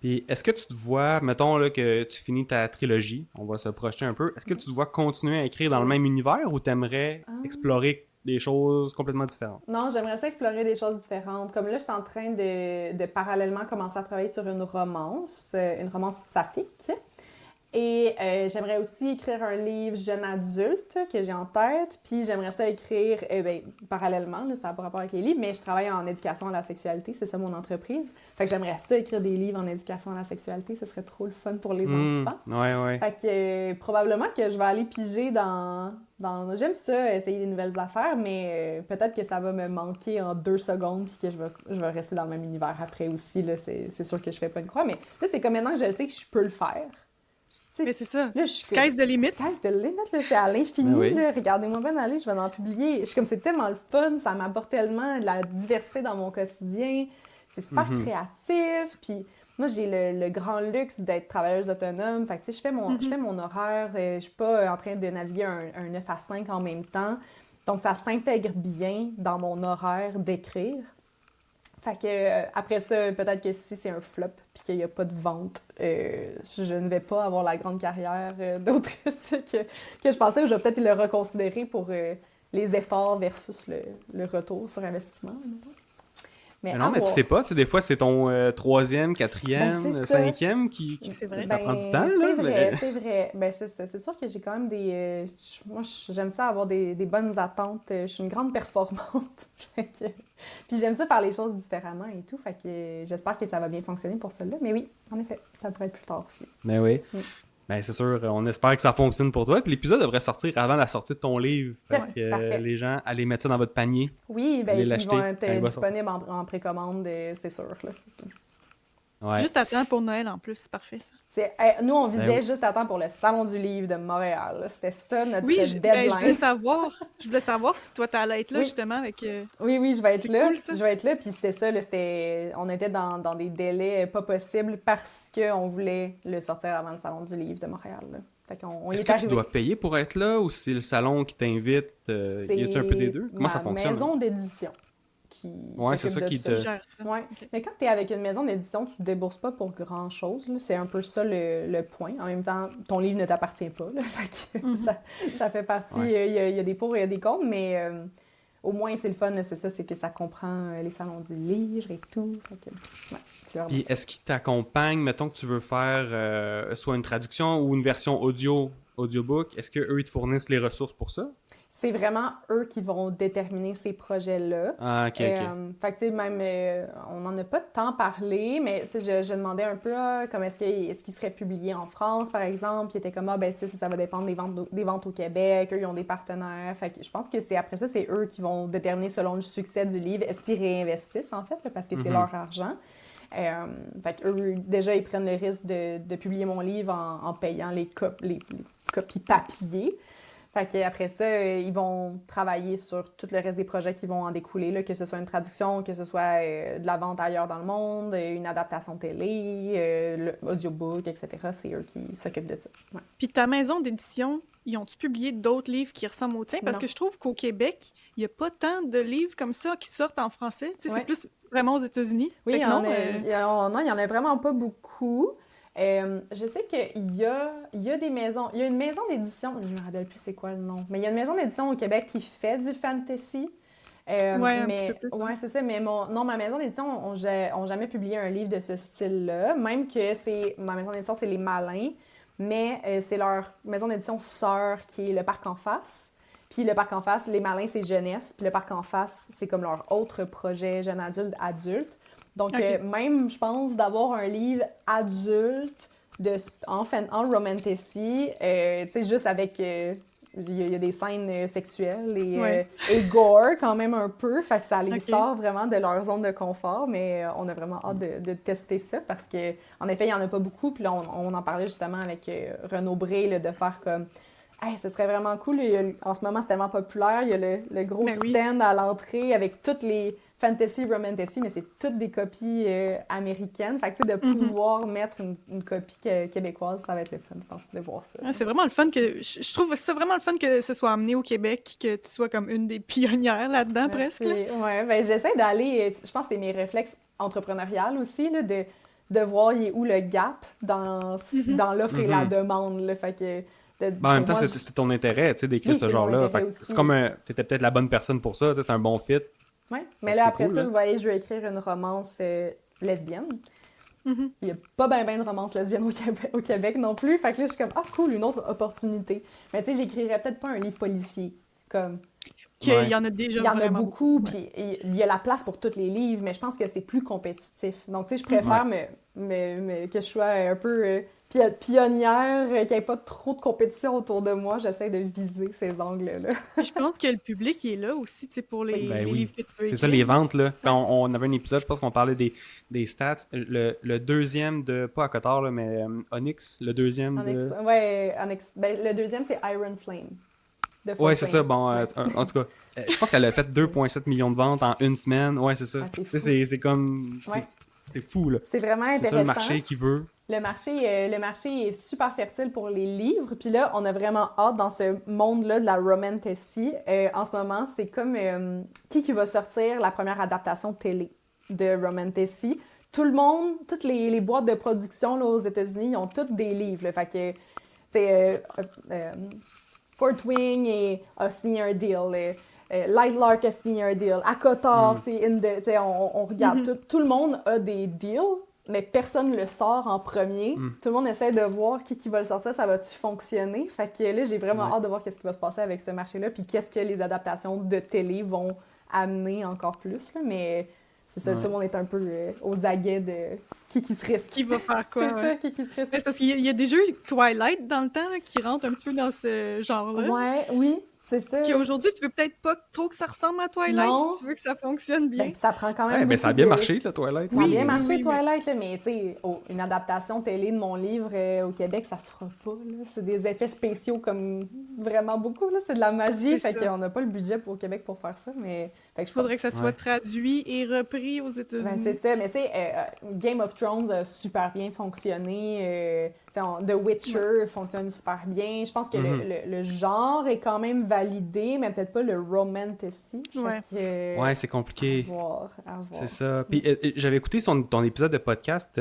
Puis est-ce que tu te vois, mettons là, que tu finis ta trilogie, on va se projeter un peu, est-ce que tu te vois continuer à écrire dans le même univers ou t'aimerais explorer des choses complètement différentes? Non, j'aimerais ça explorer des choses différentes. Comme là, je suis en train de parallèlement commencer à travailler sur une romance saphique. Et j'aimerais aussi écrire un livre jeune adulte que j'ai en tête. Puis j'aimerais ça écrire, parallèlement, là, ça n'a pas rapport avec les livres, mais je travaille en éducation à la sexualité, c'est ça mon entreprise. Fait que j'aimerais ça écrire des livres en éducation à la sexualité, ce serait trop le fun pour les enfants. Ouais. Fait que probablement que je vais aller piger dans... J'aime ça, essayer des nouvelles affaires, mais peut-être que ça va me manquer en 2 secondes puis que je vais rester dans le même univers après aussi. Là, c'est sûr que je fais pas une croix, mais là, c'est comme maintenant que je sais que je peux le faire. Mais c'est ça. Là, je suis Sky's the limit. Sky's the limit, là, c'est à l'infini. Ben oui. Là. Regardez-moi bien aller, je vais en publier. Je suis comme, c'est tellement le fun, ça m'apporte tellement de la diversité dans mon quotidien. C'est super créatif, puis moi, j'ai le grand luxe d'être travailleuse autonome. Fait que, tu sais, je fais mon horaire, je suis pas en train de naviguer un 9 à 5 en même temps. Donc, ça s'intègre bien dans mon horaire d'écrire. Fait que après ça, peut-être que si c'est un flop puis qu'il n'y a pas de vente, je ne vais pas avoir la grande carrière d'autrice que je pensais, ou je vais peut-être le reconsidérer pour les efforts versus le retour sur investissement. Mais non, mais tu sais pas, tu sais, des fois c'est ton 3e, 4e, Ben, c'est ça. 5e qui C'est vrai. ça prend du temps, là. C'est vrai, mais- c'est vrai. Ben, c'est ça. C'est sûr que j'ai quand même moi, j'aime ça avoir des bonnes attentes. Je suis une grande performante. Puis j'aime ça faire les choses différemment et tout. Fait que j'espère que ça va bien fonctionner pour celle-là. Mais oui, en effet, ça pourrait être plus tard aussi. Mais oui. Mm. Ben c'est sûr, on espère que ça fonctionne pour toi. Puis l'épisode devrait sortir avant la sortie de ton livre. Fait Ouais, que parfait. les gens, allez mettre ça dans votre panier. Oui, ben Allez ils l'acheter vont être quand il va disponibles en précommande, c'est sûr. Là. Ouais. Juste à temps pour Noël en plus, c'est parfait ça. Nous, on visait Ben oui. juste à temps pour le Salon du livre de Montréal. Là. C'était ça notre Oui, deadline. je voulais savoir si toi t'allais être là Oui. justement avec. Oui, je vais être C'est là. cool, ça. Je vais être là, puis c'était ça, là, on était dans des délais pas possibles parce qu'on voulait le sortir avant le Salon du livre de Montréal. Là. Fait qu'on y Est-ce est que tu arrivé. dois payer pour être là ou c'est le salon qui t'invite? C'est Y a-tu un peu des deux? Comment ça fonctionne? maison d'édition qui Ouais, c'est s'occupe ça de qui te- Gère ça. Ouais. Ok. Mais quand tu es avec une maison d'édition, tu ne débourses pas pour grand-chose. Là. C'est un peu ça le point. En même temps, ton livre ne t'appartient pas. Là. Fait que ça fait partie. Ouais. Il y a des pour et il y a des contre, mais au moins, c'est le fun. Là, c'est ça, c'est que ça comprend les salons du livre et tout. Fait que, ouais, c'est vraiment... Puis est-ce qu'ils t'accompagnent, mettons que tu veux faire soit une traduction ou une version audiobook, est-ce qu'eux ils te fournissent les ressources pour ça? C'est vraiment eux qui vont déterminer ces projets-là. Ah, ok. Fait que, tu sais, même, on n'en a pas tant parlé, mais, tu sais, je demandais un peu, comme est-ce qu'il serait publié en France, par exemple? Puis il était comme, ben, tu sais, ça va dépendre des ventes au Québec. Eux, ils ont des partenaires. Fait que je pense que après ça, c'est eux qui vont déterminer selon le succès du livre. Est-ce qu'ils réinvestissent, en fait, là, parce que c'est leur argent? Fait que eux, déjà, ils prennent le risque de publier mon livre en payant les copies papier. Fait qu'après ça, ils vont travailler sur tout le reste des projets qui vont en découler, là, que ce soit une traduction, que ce soit de la vente ailleurs dans le monde, une adaptation télé, l'audiobook, etc. C'est eux qui s'occupent de ça. Ouais. Puis ta maison d'édition, ils ont-tu publié d'autres livres qui ressemblent aux tiens? Parce Non. que je trouve qu'au Québec, il n'y a pas tant de livres comme ça qui sortent en français. Tu sais, Ouais. c'est plus vraiment aux États-Unis. Oui, Fait il y que en non, a, il y en a vraiment pas beaucoup. Je sais qu'il y a des maisons. Il y a une maison d'édition, je me rappelle plus c'est quoi le nom, mais il y a une maison d'édition au Québec qui fait du fantasy. Ouais, un mais, petit peu plus, ouais, c'est ça. Mais ma maison d'édition ont jamais publié un livre de ce style-là. Même que ma maison d'édition, c'est Les Malins, mais c'est leur maison d'édition sœur qui est Le Parc en face. Puis Le Parc en face, Les Malins, c'est jeunesse. Puis Le Parc en face, c'est comme leur autre projet jeune adulte. Donc, Ok. même, je pense, d'avoir un livre adulte en romantasy, tu sais, juste avec... il y a des scènes sexuelles Ouais. et gore quand même un peu, fait que ça les Ok. sort vraiment de leur zone de confort, mais on a vraiment hâte de tester ça parce que en effet, il n'y en a pas beaucoup, puis là, on en parlait justement avec Renaud Bré, là, de faire comme hey, ce serait vraiment cool. En ce moment, c'est tellement populaire. Il y a le gros Ben oui. stand à l'entrée avec toutes les fantasy, romantasy, mais c'est toutes des copies américaines. Fait que, tu sais, de pouvoir mettre une copie québécoise, ça va être le fun, je pense, de voir ça. Ouais, c'est vraiment le fun que... Je trouve ça vraiment le fun que ce soit amené au Québec, que tu sois comme une des pionnières là-dedans, presque. Là. Ouais, ben, j'essaie d'aller... Je pense que c'est mes réflexes entrepreneuriales aussi, là, de voir il est où le gap dans l'offre et la demande. Là, fait que... En même temps, c'était ton intérêt, tu sais, d'écrire Oui, ce c'est genre-là. mon intérêt Fait que aussi. c'est comme t'étais peut-être la bonne personne pour ça, tu sais, c'est un bon fit. Oui, Fait mais que là, c'est après cool, ça, hein. vous voyez, je veux écrire une romance lesbienne. Mhm. Il n'y a pas ben de romance lesbienne au Québec non plus. Fait que là, je suis comme, ah cool, une autre opportunité. Mais tu sais, j'écrirais peut-être pas un livre policier. Comme, Qu'il y en a déjà il y en a vraiment beaucoup, Ouais. puis il y a la place pour tous les livres, mais je pense que c'est plus compétitif. Donc, tu sais, je préfère que je sois un peu pionnière, qu'il n'y ait pas trop de compétition autour de moi. J'essaie de viser ces angles-là. Puis je pense que le public, il est là aussi, tu sais, pour les Ben oui. livres que tu veux C'est ça, écrire. les ventes, là. Quand on avait un épisode, je pense qu'on parlait des stats. Le deuxième de, pas à Cotard, là, mais Onyx, le deuxième de... Ben, le deuxième, c'est Iron Flame. De Ouais, Fort c'est Flame. ça. Bon, Ouais. en tout cas, je pense qu'elle a fait 2,7 millions de ventes en une semaine. Ouais, c'est ça. Ah, c'est Tu sais, c'est comme... Ouais. C'est fou, là. C'est vraiment C'est intéressant. ça le marché qui veut. Le marché est super fertile pour les livres. Puis là, on a vraiment hâte dans ce monde-là de la romantasy. En ce moment, c'est comme qui va sortir la première adaptation télé de romantasy. Tout le monde, toutes les boîtes de production là, aux États-Unis, ils ont toutes des livres. Là. Fait que, tu sais, Fort Wing a signé un deal. Lightlark a signé un deal. À Cotard, c'est on regarde. Tout le monde a des deals, mais personne ne le sort en premier. Tout le monde essaie de voir qui va le sortir, ça va-tu fonctionner? Fait que là, j'ai vraiment hâte de voir qu'est-ce qui va se passer avec ce marché-là, puis qu'est-ce que les adaptations de télé vont amener encore plus. Là, mais c'est ça, tout le monde est un peu aux aguets de qui se risque. Qui va faire quoi? C'est ouais. ça, qui se risque. Mais c'est parce qu'il y a des jeux Twilight dans le temps là, qui rentrent un petit peu dans ce genre-là. Ouais, oui, c'est ça. Qu'aujourd'hui, tu veux peut-être pas trop que ça ressemble à Twilight Non. si tu veux que ça fonctionne bien. Ben, puis ça prend quand même Ouais, mais ça a beaucoup bien de- marché, là, Twilight. Ça a bien Oui, marché, oui, Twilight, là, mais tu sais, une adaptation télé de mon livre au Québec, ça se fera pas. Là. C'est des effets spéciaux comme vraiment beaucoup. Là. C'est de la magie, C'est fait ça. qu'on n'a pas le budget au Québec pour faire ça. Mais fait que Il faudrait que ça soit traduit et repris aux États-Unis. Ben, c'est ça, mais tu sais, Game of Thrones a super bien fonctionné. The Witcher fonctionne super bien. Je pense que le genre est quand même validé, mais peut-être pas le romantasy. Ouais. Ouais, c'est compliqué. À voir. C'est ça. Puis j'avais écouté ton épisode de podcast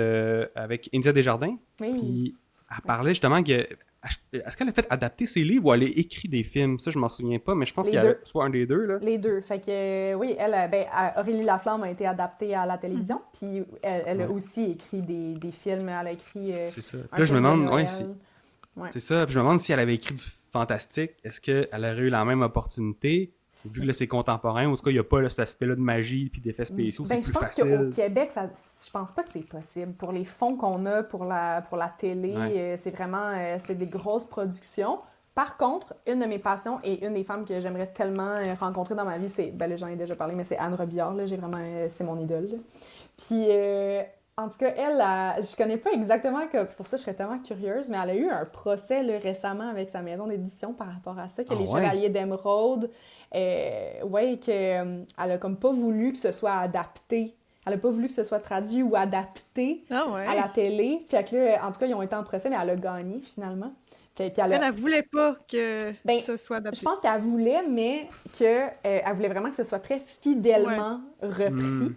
avec India Desjardins. Oui. Puis elle parlait justement que. Est-ce qu'elle a fait adapter ses livres ou elle a écrit des films? Ça, je m'en souviens pas, mais je pense Les qu'il y a deux. soit un des deux, là. Les deux. Fait que, oui, Aurélie Laflamme a été adaptée à la télévision, puis elle a aussi écrit des films. Elle a écrit C'est ça. Puis un là, je me film de demande, Noël. c'est ça. Puis je me demande si elle avait écrit du fantastique, est-ce qu'elle aurait eu la même opportunité? Vu que là, c'est contemporain, en tout cas, il n'y a pas là, cet aspect-là de magie puis d'effets spéciaux, c'est Ben, plus je pense facile. qu'au Québec, je pense pas que c'est possible. Pour les fonds qu'on a pour la télé, c'est vraiment c'est des grosses productions. Par contre, une de mes passions et une des femmes que j'aimerais tellement rencontrer dans ma vie, c'est, ben là, j'en ai déjà parlé, mais c'est Anne Robillard, là, c'est mon idole. Là. Puis En tout cas, je connais pas exactement, c'est pour ça que je serais tellement curieuse, mais elle a eu un procès là, récemment avec sa maison d'édition par rapport à ça, que les Chevaliers d'Émeraude, elle a comme pas voulu que ce soit adapté. Elle a pas voulu que ce soit traduit ou adapté à la télé. Fait que là, en tout cas, ils ont été en procès, mais elle a gagné finalement. Puis elle voulait pas que ce soit adapté. Je pense qu'elle voulait, mais elle voulait vraiment que ce soit très fidèlement repris.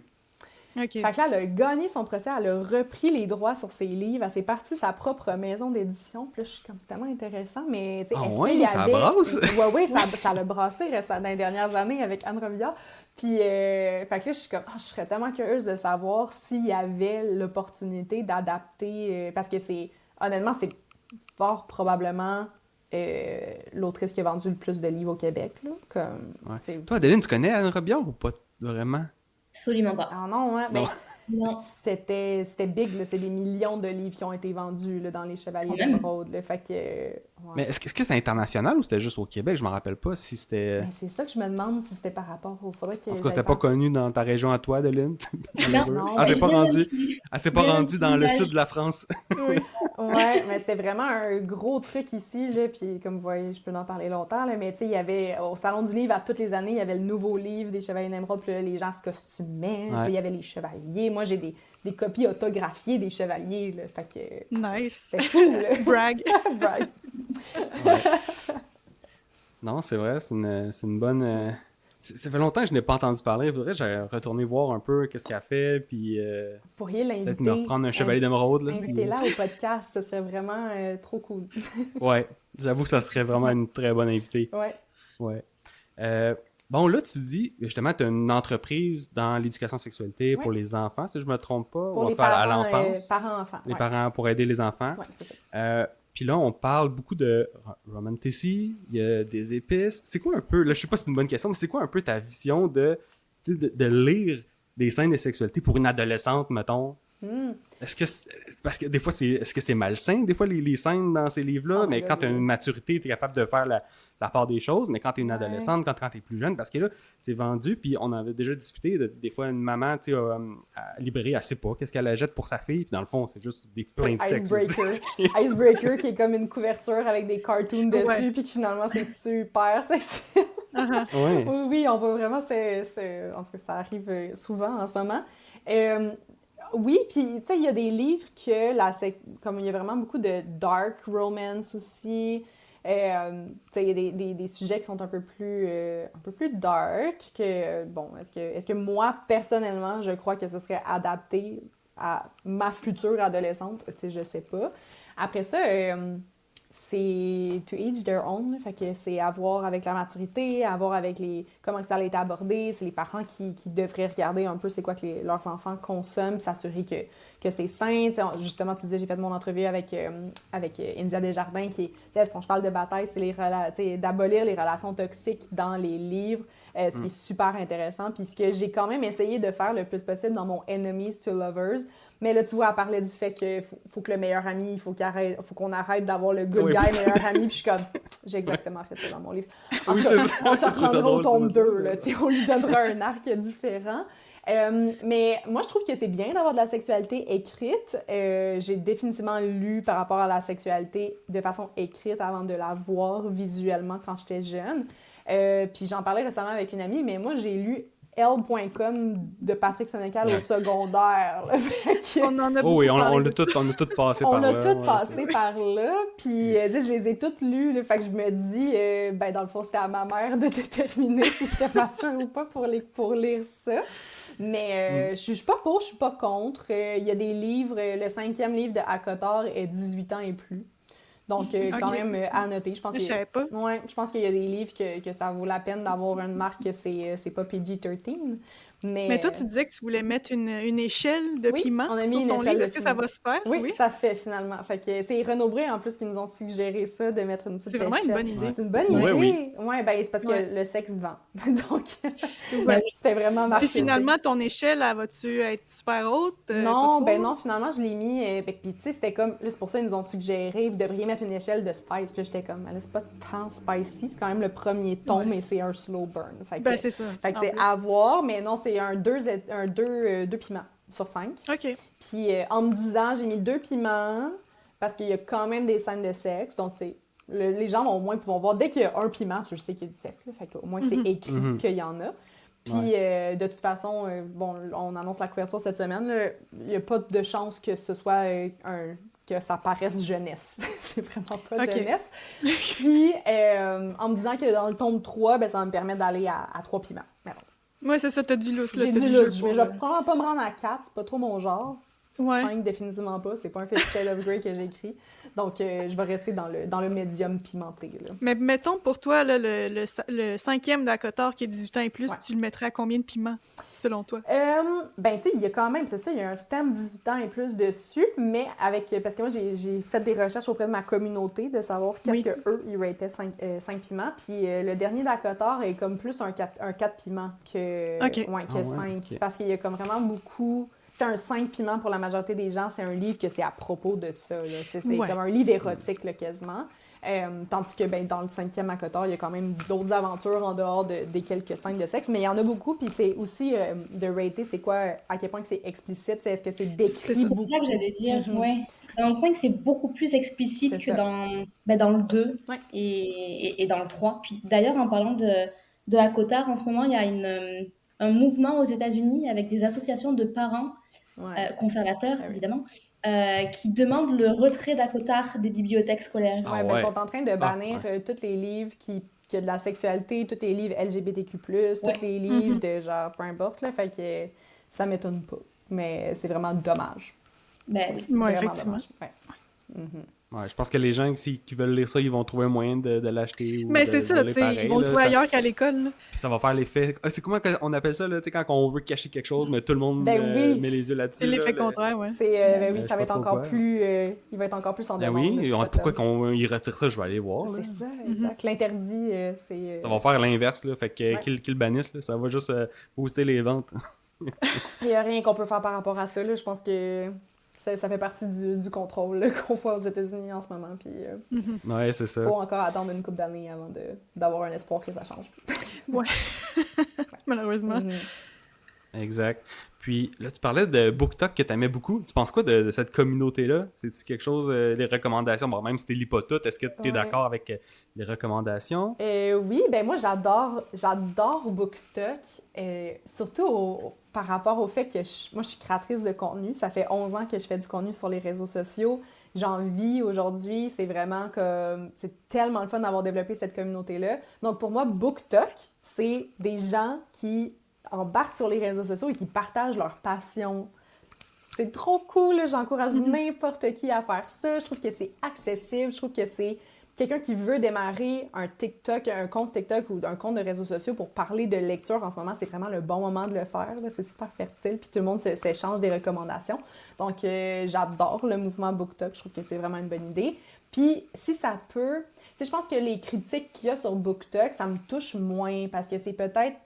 Okay. Fait que là, elle a gagné son procès, elle a repris les droits sur ses livres, elle s'est partie de sa propre maison d'édition. Puis là, je suis comme, c'est tellement intéressant, mais tu sais, ça brasse? Oui, ça l'a brassé dans les dernières années avec Anne Robillard. Puis, fait que là, je suis comme, je serais tellement curieuse de savoir s'il y avait l'opportunité d'adapter, parce que honnêtement, c'est fort probablement l'autrice qui a vendu le plus de livres au Québec. Là, Toi, Adeline, tu connais Anne Robillard ou pas vraiment? Absolument pas. Ah non, hein? Non. Ben, c'était big, là. C'est des millions de livres qui ont été vendus là, dans les Chevaliers d'Émeraude. Fait que, Mais est-ce que c'était international ou c'était juste au Québec? Je m'en rappelle pas si c'était... Ben, c'est ça que je me demande si c'était par rapport au... Faudrait que en tout cas, c'était pas connu dans ta région à toi, Adeline? Non. Elle s'est pas rendue dans le sud de la France. Oui. Ouais, mais c'était vraiment un gros truc ici, là, puis comme vous voyez, je peux en parler longtemps, là, mais tu sais, il y avait, au Salon du Livre, à toutes les années, il y avait le nouveau livre des Chevaliers d'Émeraude, puis là, les gens se costumaient, puis il y avait les chevaliers. Moi, j'ai des copies autographiées des chevaliers, là, fait que... Nice! C'était cool, là. Brag! Brag. Ouais. Non, c'est vrai, c'est une bonne... Ça fait longtemps que je n'ai pas entendu parler. Il faudrait que j'aille retourner voir un peu qu'est-ce qu'elle fait, puis vous pourriez l'inviter. peut-être me reprendre un Chevalier d'Émeraude. Invitez-la au podcast, ce serait vraiment trop cool. Ouais, j'avoue que ça serait vraiment une très bonne invitée. Ouais. Bon, là, tu dis, justement, tu as une entreprise dans l'éducation sexualité pour les enfants, si je me trompe pas, pour ou les encore à parents, l'enfance. parents-enfants. Les parents pour aider les enfants. Ouais, c'est ça. Puis là, on parle beaucoup de romantasy, il y a des épices. C'est quoi un peu, là, je sais pas si c'est une bonne question, mais c'est quoi un peu ta vision de lire des scènes de sexualité pour une adolescente, mettons? Est-ce que parce que des fois est-ce que c'est malsain des fois les scènes dans ces livres-là, mais quand tu as une maturité, tu es capable de faire la part des choses, mais quand tu es une adolescente, quand tu es plus jeune, parce que là, c'est vendu, puis on avait déjà discuté, des fois une maman, tu sais, à la librairie, elle sait pas qu'est-ce qu'elle achète pour sa fille, puis dans le fond, c'est juste plein de sexe. Icebreaker qui est comme une couverture avec des cartoons dessus, puis que finalement, c'est super sexuel. Oui, on voit vraiment, en tout cas, ça arrive souvent en ce moment. Oui, puis tu sais, il y a des livres comme il y a vraiment beaucoup de dark romance aussi. Tu sais, il y a des sujets qui sont un peu plus dark que, bon, est-ce que moi, personnellement, je crois que ce serait adapté à ma future adolescente? Tu sais, je sais pas. Après ça, c'est to each their own, là, fait que c'est à voir avec la maturité, à voir avec comment ça a été abordé, c'est les parents qui devraient regarder un peu c'est quoi que leurs enfants consomment, s'assurer que c'est sain. T'sais, justement, tu disais, j'ai fait mon entrevue avec India Desjardins, qui est son cheval de bataille, c'est d'abolir les relations toxiques dans les livres, ce qui est super intéressant. Puis ce que j'ai quand même essayé de faire le plus possible dans mon Enemies to Lovers. Mais là, tu vois, elle parlait du fait qu'il faut que le meilleur ami, il faut qu'on arrête d'avoir le good guy meilleur ami. Puis je suis comme, j'ai exactement fait ça dans mon livre. On se reprendra au tome 2, là, on lui donnera un arc différent. Mais moi, je trouve que c'est bien d'avoir de la sexualité écrite. J'ai définitivement lu par rapport à la sexualité de façon écrite avant de la voir visuellement quand j'étais jeune. Puis j'en parlais récemment avec une amie, mais moi, j'ai lu Elle.com de Patrick Sénécal au secondaire. Là. On en a on a tout passé par là. On a tout passé par là. Puis, je les ai toutes lues. Là, fait que je me dis, dans le fond, c'était à ma mère de déterminer si j'étais mature ou pas pour lire ça. Mais je suis pas pour, je suis pas contre. Il y a des livres, le 5e livre de Akotar est 18 ans et plus. Donc, quand même, à noter. Je pense je savais pas. Ouais, je pense qu'il y a des livres que ça vaut la peine d'avoir une marque que c'est pas PG-13. Mais toi, tu disais que tu voulais mettre une échelle de piment on a mis sur une ton échelle livre. de Est-ce que ça va se faire? Oui, ça se fait finalement. Fait que c'est Renaud Bré, en plus, qui nous ont suggéré ça, de mettre une petite échelle. C'est vraiment une bonne idée. C'est une bonne idée. Oui. Ouais, ben c'est parce que le sexe vend. Donc, c'était vraiment marqué. Puis finalement, ton échelle, elle va-tu être super haute? Non, non, finalement, je l'ai mis. Puis tu sais, c'était comme... Là, c'est pour ça qu'ils nous ont suggéré, vous devriez mettre une échelle de spice. Puis j'étais comme, c'est pas tant spicy. C'est quand même le premier ton, mais c'est un slow burn. Fait que, c'est ça. Fait que c'est à voir, mais non, c'est un 2 piments sur 5. OK. Puis en me disant, j'ai mis 2 piments, parce qu'il y a quand même des scènes de sexe, donc tu sais, les gens vont au moins pouvoir voir. Dès qu'il y a un piment, tu le sais qu'il y a du sexe, là, fait qu'au moins c'est écrit qu'il y en a. Puis de toute façon, bon, on annonce la couverture cette semaine, là, il n'y a pas de chance que ce soit que ça paraisse jeunesse. C'est vraiment pas jeunesse. Puis en me disant que dans le tome 3, ben, ça va me permettre d'aller à 3 piments. Ouais, c'est ça, t'as du lousse. J'ai du lousse. Je vais probablement pas me rendre à 4, c'est pas trop mon genre. Ouais. 5, définitivement pas. C'est pas un Fifty Shades of Grey que j'ai écrit. Donc, je vais rester dans le médium pimenté. Là. Mais mettons, pour toi, là, le 5e d'Acotar qui est 18 ans et plus, tu le mettrais à combien de piments, selon toi? Ben, tu sais, il y a quand même, c'est ça, il y a un stamp 18 ans et plus dessus, mais parce que moi, j'ai fait des recherches auprès de ma communauté de savoir qu'est-ce que eux ils rataient 5 piments. Puis le dernier d'Acotar est comme plus un 4 piments que 5. Parce qu'il y a comme vraiment beaucoup... C'est un 5 piments pour la majorité des gens, c'est un livre que c'est à propos de ça. Là. C'est comme un livre érotique, là, quasiment. Tandis que ben, dans le 5e Acotar, il y a quand même d'autres aventures en dehors des quelques scènes de sexe, mais il y en a beaucoup, puis c'est aussi de rater, c'est quoi, à quel point que c'est explicite, est-ce que c'est décrit beaucoup? C'est ça que j'allais dire, ouais. Dans le 5, c'est beaucoup plus explicite que dans le 2 et dans le 3. Puis d'ailleurs, en parlant de Acotar, en ce moment, il y a un mouvement aux États-Unis avec des associations de parents conservateurs, évidemment, qui demandent le retrait d'Acotar des bibliothèques scolaires. Ils sont en train de bannir tous les livres qui ont de la sexualité, tous les livres LGBTQ+, tous les livres de genre, peu importe, là, fait que ça m'étonne pas. Mais c'est vraiment dommage. Ben oui, effectivement. Ouais, je pense que les gens qui veulent lire ça, ils vont trouver un moyen de l'acheter. Mais c'est ça, tu sais, ils vont le trouver ailleurs qu'à l'école. Puis ça va faire l'effet... c'est comment on appelle ça, là, quand on veut cacher quelque chose, mais tout le monde met les yeux là-dessus. C'est l'effet contraire, ouais. Ça va être encore plus... il va être encore plus en demande. Oui, pourquoi ils retirent ça, je vais aller voir. C'est ça, exact. L'interdit, c'est... Ça va faire l'inverse, là, fait que qu'ils le bannissent, là, ça va juste booster les ventes. Il n'y a rien qu'on peut faire par rapport à ça, là. Je pense que... Ça fait partie du contrôle là, qu'on voit aux États-Unis en ce moment. Puis, ouais, c'est ça. Il faut encore attendre une couple d'années avant d'avoir un espoir que ça change. Ouais. Malheureusement. Exact. Puis là, tu parlais de BookTok que tu aimais beaucoup. Tu penses quoi de cette communauté-là? C'est-tu quelque chose, les recommandations? Bon, même si tu lis pas toutes, est-ce que tu es d'accord avec les recommandations? Oui, ben moi, j'adore BookTok. Surtout par rapport au fait que moi, je suis créatrice de contenu. Ça fait 11 ans que je fais du contenu sur les réseaux sociaux. J'en vis aujourd'hui. C'est vraiment comme... C'est tellement le fun d'avoir développé cette communauté-là. Donc, pour moi, BookTok, c'est des gens qui embarquent sur les réseaux sociaux et qui partagent leur passion. C'est trop cool, là. J'encourage n'importe qui à faire ça. Je trouve que c'est accessible. Je trouve que c'est quelqu'un qui veut démarrer un TikTok, un compte TikTok ou un compte de réseaux sociaux pour parler de lecture. En ce moment, c'est vraiment le bon moment de le faire. Là. C'est super fertile, puis tout le monde s'échange des recommandations. Donc, j'adore le mouvement BookTok. Je trouve que c'est vraiment une bonne idée. Puis, si ça peut... Tu sais, je pense que les critiques qu'il y a sur BookTok, ça me touche moins parce que c'est peut-être...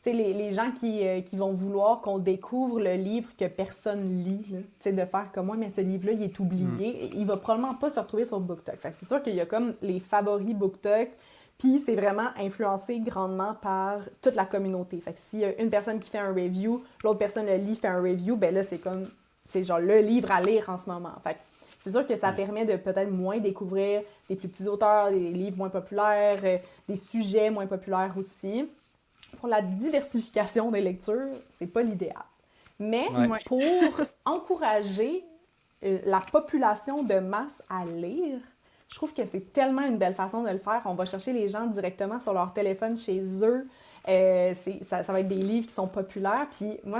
Tu sais, les gens qui vont vouloir qu'on découvre le livre que personne lit, tu sais, de faire comme moi, mais ce livre-là, il est oublié. Il va probablement pas se retrouver sur BookTok. Fait que c'est sûr qu'il y a comme les favoris BookTok, puis c'est vraiment influencé grandement par toute la communauté. Fait que s'il y a une personne qui fait un review, l'autre personne le lit, fait un review, ben là, c'est genre le livre à lire en ce moment. Fait que c'est sûr que ça permet de peut-être moins découvrir des plus petits auteurs, des livres moins populaires, des sujets moins populaires aussi. Pour la diversification des lectures, c'est pas l'idéal. Mais pour encourager la population de masse à lire, je trouve que c'est tellement une belle façon de le faire. On va chercher les gens directement sur leur téléphone chez eux. Ça va être des livres qui sont populaires. Puis moi,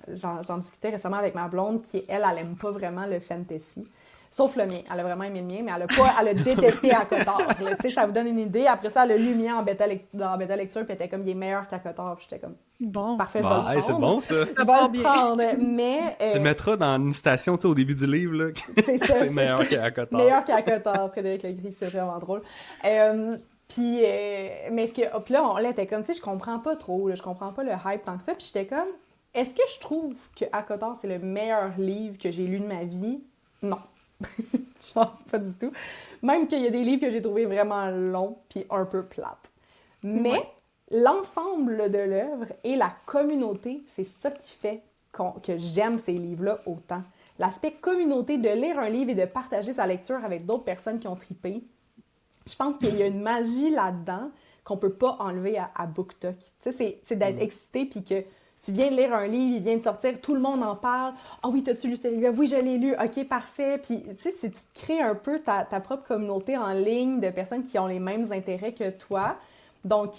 j'en discutais récemment avec ma blonde, qui, elle aime pas vraiment le fantasy. Sauf le mien. Elle a vraiment aimé le mien, mais elle a détesté Acotar. Tu sais, ça vous donne une idée. Après ça, elle a lu le mien dans bêta lecture, puis elle était comme, il est meilleur qu'Acotar. Puis j'étais comme, bon. Parfait, je vais le prendre. C'est bon, ça. Je vais le prendre, mais... Tu le mettras dans une citation, tu sais, au début du livre, là. C'est meilleur qu'Acotar. Meilleur qu'Acotar, Frédéric Legris, c'est vraiment drôle. Puis là, elle était comme, tu sais, je comprends pas trop, là, je comprends pas le hype tant que ça. Puis j'étais comme, est-ce que je trouve que Acotar, c'est le meilleur livre que j'ai lu de ma vie? Non. Genre, pas du tout. Même qu'il y a des livres que j'ai trouvés vraiment longs puis un peu plates. Mais l'ensemble de l'œuvre et la communauté, c'est ça qui fait que j'aime ces livres-là autant. L'aspect communauté, de lire un livre et de partager sa lecture avec d'autres personnes qui ont trippé. Je pense qu'il y a une magie là-dedans qu'on peut pas enlever à BookTok. Tu sais, c'est d'être excité puis que tu viens de lire un livre, il vient de sortir, tout le monde en parle. « Ah oui, t'as-tu lu ce livre? Oui, je l'ai lu. OK, parfait. » Puis, tu sais, si tu te crées un peu ta propre communauté en ligne de personnes qui ont les mêmes intérêts que toi. Donc,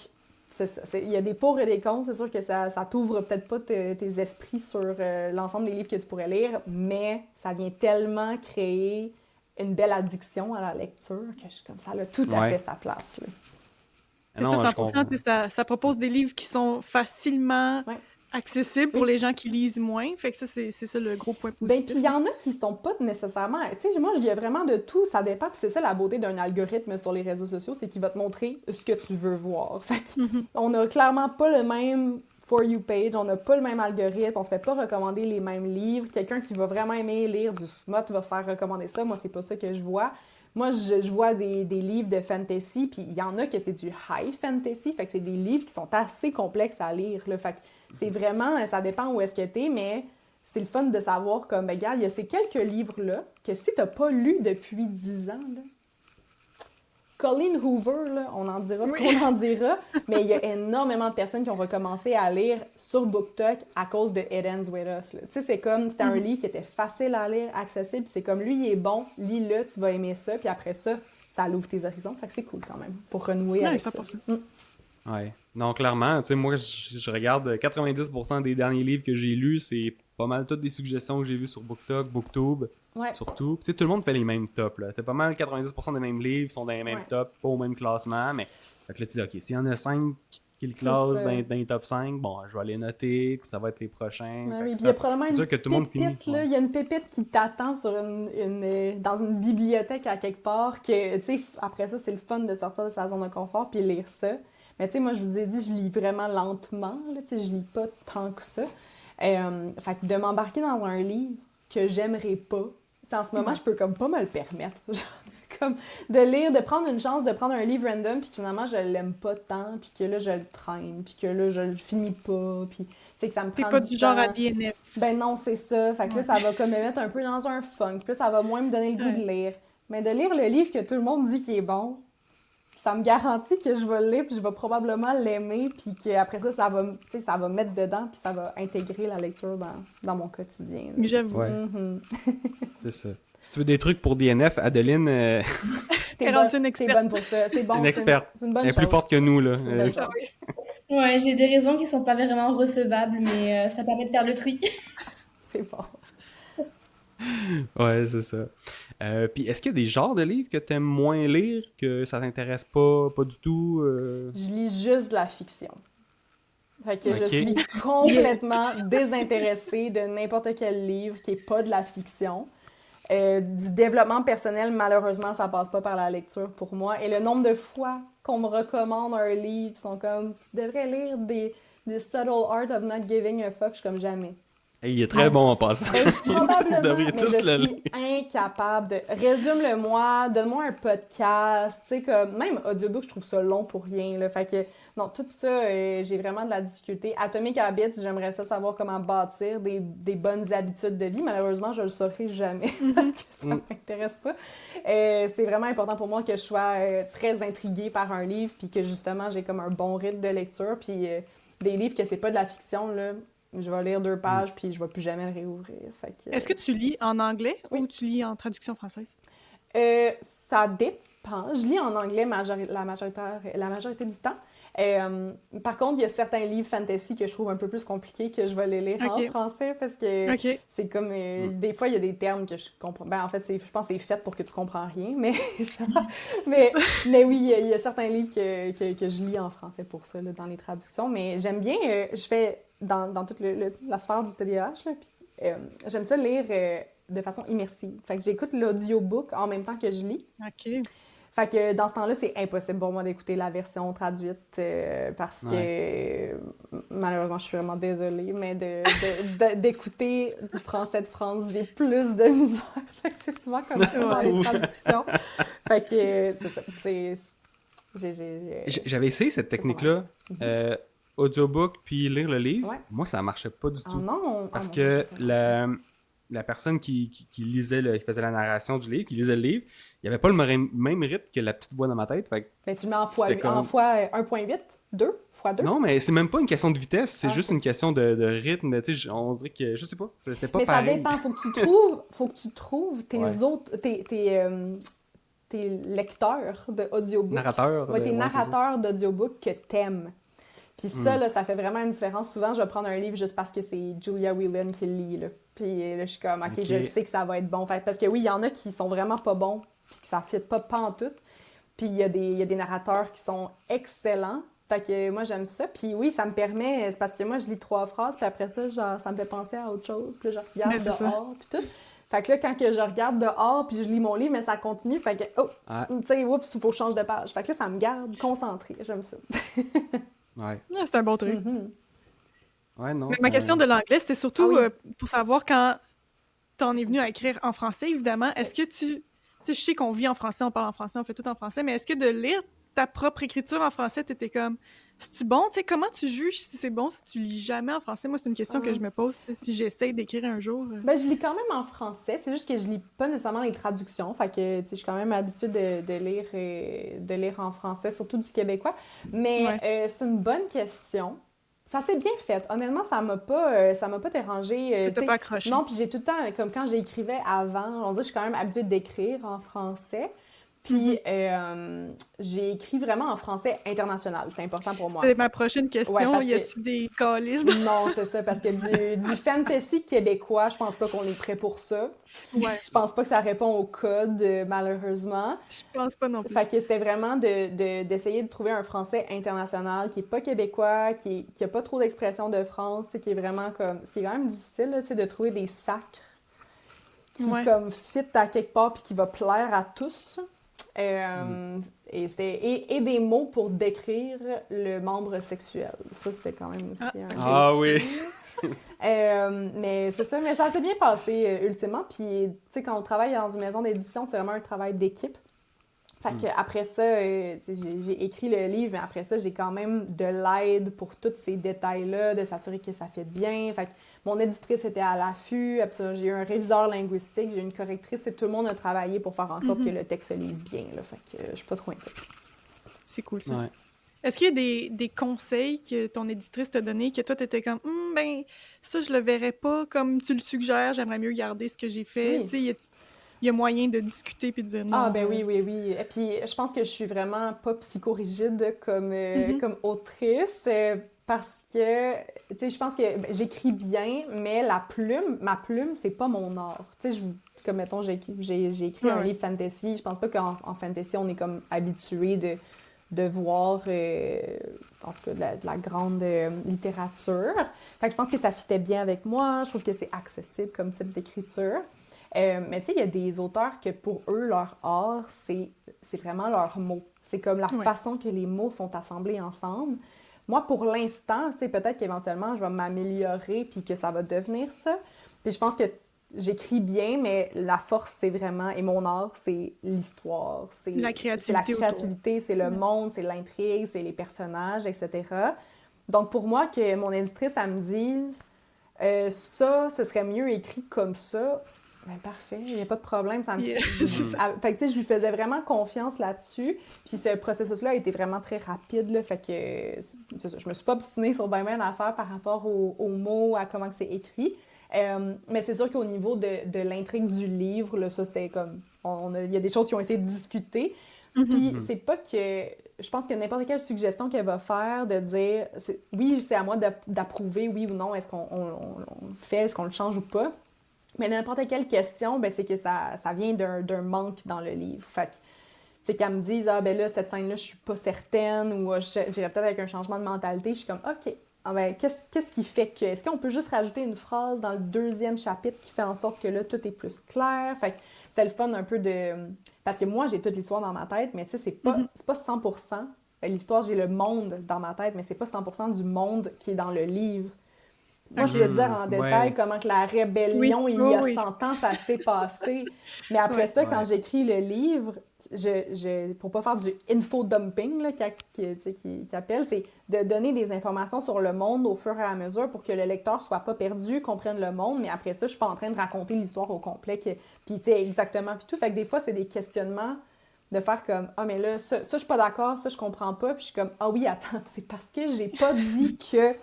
c'est ça. Il y a des pour et des contre. C'est sûr que ça t'ouvre peut-être pas tes esprits sur l'ensemble des livres que tu pourrais lire, mais ça vient tellement créer une belle addiction à la lecture que je suis comme ça, là, tout à fait sa place. Là. C'est ça, 100%, ça propose des livres qui sont facilement accessibles pour les gens qui lisent moins. Fait que ça, c'est ça le gros point positif. Puis il y en a qui sont pas nécessairement... Tu sais, moi, il y a vraiment de tout, ça dépend. Puis c'est ça la beauté d'un algorithme sur les réseaux sociaux, c'est qu'il va te montrer ce que tu veux voir. Fait que on a clairement pas le même For You page, on n'a pas le même algorithme, on se fait pas recommander les mêmes livres. Quelqu'un qui va vraiment aimer lire du smut va se faire recommander ça. Moi, c'est pas ça que je vois. Moi, je vois des livres de fantasy, puis il y en a que c'est du high fantasy, fait que c'est des livres qui sont assez complexes à lire, là. Fait que c'est vraiment, ça dépend où est-ce que t'es, mais c'est le fun de savoir comme, ben, regarde, il y a ces quelques livres-là que si t'as pas lu depuis 10 ans, là, Colleen Hoover, là, on en dira ce qu'on en dira, mais il y a énormément de personnes qui ont recommencé à lire sur BookTok à cause de It Ends With Us. Tu sais, c'est comme, c'était un livre qui était facile à lire, accessible, c'est comme, lui, il est bon, lis-le, tu vas aimer ça, puis après ça, ça l'ouvre tes horizons, fait que c'est cool quand même, pour renouer avec ça. Ouais. Non, clairement, tu sais, moi, je regarde 90% des derniers livres que j'ai lus, c'est pas mal toutes des suggestions que j'ai vues sur BookTok, BookTube, surtout. Tu sais, tout le monde fait les mêmes tops, là. C'est pas mal 90% des mêmes livres sont dans les mêmes tops, pas au même classement, mais fait que là, tu dis, OK, s'il y en a 5 qui le classent dans les top 5, bon, je vais les noter, puis ça va être les prochains. Oui, puis il y a probablement c'est sûr que tout le monde finit. Là, il y a une pépite qui t'attend sur dans une bibliothèque à quelque part, que, tu sais, après ça, c'est le fun de sortir de sa zone de confort puis lire ça. Mais tu sais, moi, je vous ai dit, je lis vraiment lentement, là, tu sais, je lis pas tant que ça. Fait que de m'embarquer dans un livre que j'aimerais pas, en ce moment, je peux comme pas me le permettre. Comme de lire, de prendre une chance de prendre un livre random, puis finalement, je l'aime pas tant, puis que là, je le traîne, puis que là, je le finis pas, puis tu sais, que ça me prend pas du genre à DNF. Ben non, c'est ça. Fait que là, ça va comme me mettre un peu dans un funk, puis là, ça va moins me donner le goût de lire. Mais de lire le livre que tout le monde dit qu'il est bon, ça me garantit que je vais le lire, puis je vais probablement l'aimer, puis qu'après ça, ça va me mettre dedans, puis ça va intégrer la lecture dans mon quotidien. J'avoue. Ouais. C'est ça. Si tu veux des trucs pour DNF, Adeline... T'es bonne pour ça. C'est bon. Une experte. C'est une bonne Elle est plus forte que nous, là. Ouais, j'ai des raisons qui sont pas vraiment recevables, mais ça permet de faire le tri. C'est bon. Ouais, c'est ça. Puis est-ce qu'il y a des genres de livres que t'aimes moins lire, que ça t'intéresse pas du tout? Je lis juste de la fiction. Fait que je suis complètement désintéressée de n'importe quel livre qui est pas de la fiction. Du développement personnel, malheureusement, ça passe pas par la lecture pour moi. Et le nombre de fois qu'on me recommande un livre, sont comme, tu devrais lire des Subtle Art of Not Giving a Fuck, je suis comme jamais. Il est très bon en passant. Probablement, mais je suis incapable de... Résume-le-moi, donne-moi un podcast, tu sais, comme... Même audiobook, je trouve ça long pour rien, là. Fait que, non, tout ça, j'ai vraiment de la difficulté. Atomic Habits, j'aimerais ça savoir comment bâtir des bonnes habitudes de vie. Malheureusement, je le saurai jamais, parce que ça m'intéresse pas. C'est vraiment important pour moi que je sois très intriguée par un livre, puis que, justement, j'ai comme un bon rythme de lecture, puis des livres que c'est pas de la fiction, là... Je vais lire 2 pages, puis je vais plus jamais le réouvrir. Fait que, Est-ce que tu lis en anglais ou tu lis en traduction française? Ça dépend. Je lis en anglais la majorité du temps. Par contre, il y a certains livres fantasy que je trouve un peu plus compliqués que je vais les lire en français parce que c'est comme... des fois, il y a des termes que je comprends... Ben, en fait, je pense que c'est fait pour que tu comprends rien, mais mais oui, il y a certains livres que je lis en français pour ça, là, dans les traductions. Mais j'aime bien... je fais dans toute la sphère du TDAH, là, puis j'aime ça lire de façon immersive. Fait que j'écoute l'audiobook en même temps que je lis. OK. Fait que dans ce temps-là, c'est impossible pour moi d'écouter la version traduite parce que malheureusement, je suis vraiment désolée, mais d'écouter du français de France, j'ai plus de misère. Fait que c'est souvent comme ça dans les traductions. Fait que c'est ça. J'avais essayé cette technique-là. audiobook puis lire le livre, Ouais. moi, ça marchait pas du Ah tout. non! Parce mon que Dieu, c'est intéressant. la personne qui lisait, qui faisait la narration du livre, qui lisait le livre, il n'y avait pas le même rythme que la petite voix dans ma tête. Fait que Ben, tu le mets en fois, c'était comme... en fois 1.8, 2, fois 2. Non, mais c'est même pas une question de vitesse, c'est Ah, juste ok. une question de rythme. Tu sais, on dirait que, je sais pas, c'était pas Mais ça pareil. dépend, faut que tu trouves tes Ouais. autres, tes lecteurs de audiobook. Narrateur. Ouais, tes ouais, c'est ça. narrateurs d'audiobook que t'aimes. Puis ça, Mm. là, ça fait vraiment une différence. Souvent, je vais prendre un livre juste parce que c'est Julia Whelan qui le lit, là. Puis là, je suis comme, OK, Ok. je le sais que ça va être bon. Fait, parce que oui, il y en a qui sont vraiment pas bons, puis que ça ne fit pas pantoute. Puis il y a des narrateurs qui sont excellents. Fait que moi, j'aime ça. Puis oui, ça me permet... C'est parce que moi, je lis 3 phrases, puis après ça, genre, ça me fait penser à autre chose. Puis là, je Mais regarde c'est ça. dehors, puis tout. Fait que là, quand que je regarde dehors, puis je lis mon livre, mais ça continue. Fait que, oh, Ah, tu sais, oups, il faut que je change de page. Fait que là, ça me garde concentrée. J'aime ça. ouais. Ah, c'est un bon truc. Mhm. Ouais, non. Mais ma question de l'anglais, c'était surtout Ah oui. pour savoir quand t'en es venu à écrire en français, évidemment. Est-ce que tu sais, je sais qu'on vit en français, on parle en français, on fait tout en français, mais est-ce que de lire ta propre écriture en français, t'étais comme, c'est-tu bon? Tu sais, comment tu juges si c'est bon si tu lis jamais en français? Moi, c'est une question que je me pose, tu sais, si j'essaie d'écrire un jour. Ben, je lis quand même en français, c'est juste que je lis pas nécessairement les traductions, fait que, tu sais, je suis quand même habituée de lire en français, surtout du québécois, mais Ouais. c'est une bonne question. Ça s'est bien fait, honnêtement, ça m'a pas dérangé, Ça tu t'a sais, pas accroché. non, puis j'ai tout le temps, comme quand j'écrivais avant, on dirait que je suis quand même habituée d'écrire en français, puis j'ai écrit vraiment en français international, c'est important pour moi. C'est ma prochaine question. Ouais, parce Y que a-tu des calices? non, c'est ça, parce que du fantasy québécois, je pense pas qu'on est prêt pour ça. Ouais, Je pense pas que ça répond au code, malheureusement. je pense pas non plus. Fait que c'était vraiment d'essayer de trouver un français international qui est pas québécois, qui a pas trop d'expressions de France, qui est vraiment comme... Ce qui est quand même difficile, là, tu sais, de trouver des sacres qui, Ouais. comme, fit à quelque part puis qui va plaire à tous. Et des mots pour décrire le membre sexuel. Ça, c'était quand même aussi un... Ah oui. mais c'est ça, mais ça s'est bien passé ultimement. Puis, tu sais, quand on travaille dans une maison d'édition, c'est vraiment un travail d'équipe. Fait que après ça, tu sais, j'ai écrit le livre, mais après ça, j'ai quand même de l'aide pour tous ces détails-là, de s'assurer que ça fait bien. Fait que mon éditrice était à l'affût, après ça, j'ai eu un réviseur linguistique, j'ai eu une correctrice, et tout le monde a travaillé pour faire en sorte que le texte se lise bien. Là. Fait que je suis pas trop inquiète. C'est cool, ça. Ouais. Est-ce qu'il y a des conseils que ton éditrice t'a donné que toi, t'étais comme, ben, ça, je le verrais pas comme tu le suggères, j'aimerais mieux garder ce que j'ai fait. Oui. Tu sais, il y a moyen de discuter puis de dire non. Ah, ben oui, oui, oui. Et puis, je pense que je suis vraiment pas psychorigide comme autrice parce que, tu sais, je pense que j'écris bien, mais ma plume, c'est pas mon art. Tu sais, comme mettons, j'ai écrit un livre fantasy. Je pense pas qu'en fantasy, on est comme habitué de voir, en tout cas, de la grande littérature. Fait que je pense que ça fitait bien avec moi. Je trouve que c'est accessible comme type d'écriture. Mais tu sais, il y a des auteurs que pour eux, leur art, c'est vraiment leurs mots. C'est comme la façon que les mots sont assemblés ensemble. Moi, pour l'instant, tu sais, peut-être qu'éventuellement, je vais m'améliorer puis que ça va devenir ça. Puis je pense que j'écris bien, mais la force, c'est vraiment... Et mon art, c'est l'histoire. C'est la créativité, c'est le monde, c'est l'intrigue, c'est les personnages, etc. Donc, pour moi, que mon éditrice, elle me dise ça, ce serait mieux écrit comme ça... Ben parfait, il n'y a pas de problème. Ça me fait... Fait que, tu sais, je lui faisais vraiment confiance là-dessus. Puis ce processus-là a été vraiment très rapide, là. Fait que je me suis pas obstinée sur ben affaire par rapport aux mots, à comment c'est écrit. Mais c'est sûr qu'au niveau de l'intrigue du livre, là, ça, c'est comme... Il y a des choses qui ont été discutées. Puis c'est pas que... Je pense que n'importe quelle suggestion qu'elle va faire, de dire... Oui, c'est à moi d'approuver, oui ou non, est-ce qu'on le fait, est-ce qu'on le change ou pas. Mais n'importe quelle question, ben, c'est que ça vient d'un manque dans le livre. Fait que, c'est qu'elle me dise, ah, ben là, cette scène-là, je suis pas certaine, ou j'irais peut-être avec un changement de mentalité. Je suis comme, OK, ah, ben, qu'est-ce qui fait que... Est-ce qu'on peut juste rajouter une phrase dans le 2e chapitre qui fait en sorte que là, tout est plus clair? Fait que c'est le fun un peu de... Parce que moi, j'ai toute l'histoire dans ma tête, mais tu sais, c'est pas 100%. L'histoire, j'ai le monde dans ma tête, mais c'est pas 100% du monde qui est dans le livre. Moi, je peux te dire en détail Ouais. comment que la rébellion, il y a oui. 100 ans, ça s'est passé. Mais après Ouais. ça, quand Ouais. j'écris le livre, pour pas faire du info-dumping, là, tu sais, qui appelle, c'est de donner des informations sur le monde au fur et à mesure pour que le lecteur soit pas perdu, comprenne le monde. Mais après ça, je suis pas en train de raconter l'histoire au complet, puis tu sais, exactement, puis tout. Fait que des fois, c'est des questionnements de faire comme « Ah, mais là, ça, je suis pas d'accord, ça, je comprends pas. » Puis je suis comme « Ah oui, attends, c'est parce que j'ai pas dit que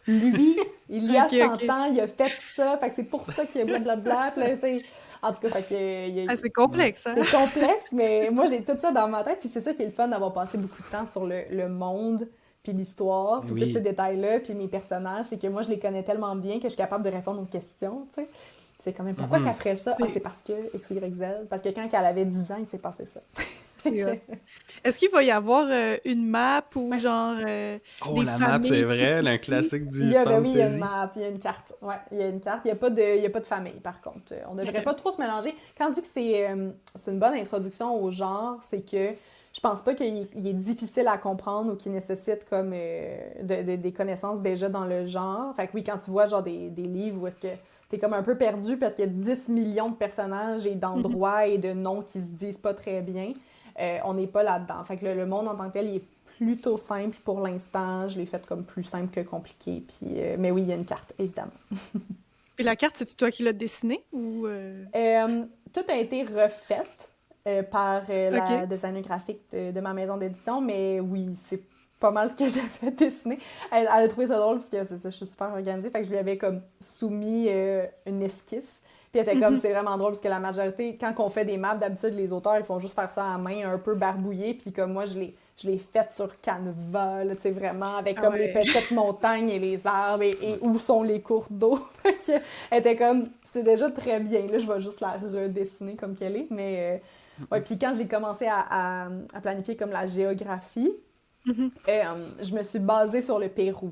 lui, il y a Ok, 100 ok. ans, il a fait ça, fait que c'est pour ça qu'il y a blablabla. » Puis là, tu sais, en tout cas, fait que, Ah, c'est complexe, hein? c'est complexe, mais moi, j'ai tout ça dans ma tête. Puis c'est ça qui est le fun d'avoir passé beaucoup de temps sur le monde, puis l'histoire, puis tous ces Oui. détails-là, puis mes personnages. C'est que moi, je les connais tellement bien que je suis capable de répondre aux questions, tu sais. C'est quand même pourquoi qu'elle ferait ça? Ah, c'est parce que X, Y, Z. Parce que quand elle avait 10 ans, il s'est passé ça. C'est hot. Est-ce qu'il va y avoir une map ou genre Oh, des la map, c'est familles? vrai, un classique du Ben oui, il y a une fantasy. map, il y a une carte. Ouais, il y a une carte. Il y a pas de famille, par contre. On devrait Ok. pas trop se mélanger. Quand je dis que c'est une bonne introduction au genre, c'est que je pense pas qu'il est difficile à comprendre ou qu'il nécessite comme des connaissances déjà dans le genre. Fait que oui, quand tu vois genre des livres où est-ce que t'es comme un peu perdu parce qu'il y a 10 millions de personnages et d'endroits et de noms qui se disent pas très bien, on n'est pas là-dedans. Fait que le monde en tant que tel, il est plutôt simple pour l'instant. Je l'ai fait comme plus simple que compliqué. Puis, mais oui, il y a une carte, évidemment. Puis la carte, c'est toi qui l'as dessinée ou Tout a été refait par la Ok. designer graphique de ma maison d'édition, mais oui, c'est pas mal ce que j'avais dessiné. Elle a trouvé ça drôle parce que c'est ça, je suis super organisée. Fait que je lui avais comme soumis une esquisse. Puis elle était comme, c'est vraiment drôle parce que la majorité, quand on fait des maps, d'habitude, les auteurs, ils font juste faire ça à la main, un peu barbouillé. Puis comme moi, je l'ai faite sur Canva, là, tu sais, vraiment, avec Ah comme les ouais. petites montagnes et les arbres et où sont les cours d'eau. Fait que elle était comme, c'est déjà très bien, là, je vais juste la redessiner comme qu'elle est. Mais, ouais, puis quand j'ai commencé à planifier comme la géographie, Mhm. je me suis basée sur le Pérou.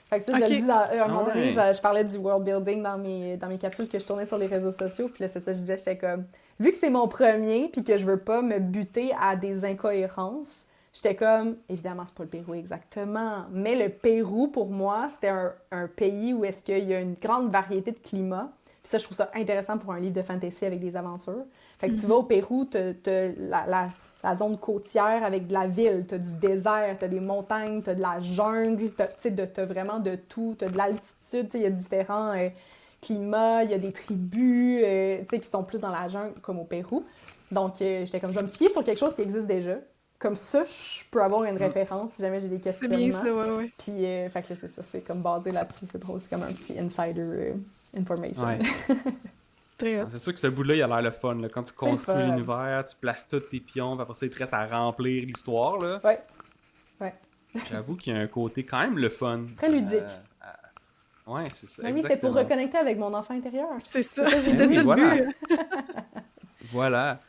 Fait que ça, je Ok. le dis à un moment Ah donné, ouais. je parlais du world building dans mes capsules que je tournais sur les réseaux sociaux. Puis là, c'est ça, je disais, j'étais comme, vu que c'est mon premier, puis que je veux pas me buter à des incohérences, j'étais comme, évidemment, c'est pas le Pérou exactement, mais le Pérou, pour moi, c'était un pays où est-ce qu'il y a une grande variété de climats. Puis ça, je trouve ça intéressant pour un livre de fantasy avec des aventures. Fait que tu vas au Pérou, t'as la zone côtière avec de la ville, t'as du désert, t'as des montagnes, t'as de la jungle, t'as vraiment de tout, t'as de l'altitude, il y a différents climats, il y a des tribus qui sont plus dans la jungle, comme au Pérou. Donc, j'étais comme, je vais me fier sur quelque chose qui existe déjà. Comme ça, je peux avoir une référence si jamais j'ai des C'est bien questionnements. ça, ouais. Puis, fait que là, c'est ça, c'est comme basé là-dessus, c'est drôle, c'est comme un petit insider information. Ouais. Très hot. C'est sûr que ce bout-là, il a l'air le fun. Là. Quand tu C'est le construis fun. l'univers, tu places tous tes pions, puis après ça, il te reste à remplir l'histoire. Là. Ouais, ouais. J'avoue qu'il y a un côté quand même le fun. Très ludique. Ouais, c'est ça. Mais oui, c'était pour exactement. reconnecter avec mon enfant intérieur. C'est ça. ça, j'ai C'était dit. ça le Voilà. but. Voilà.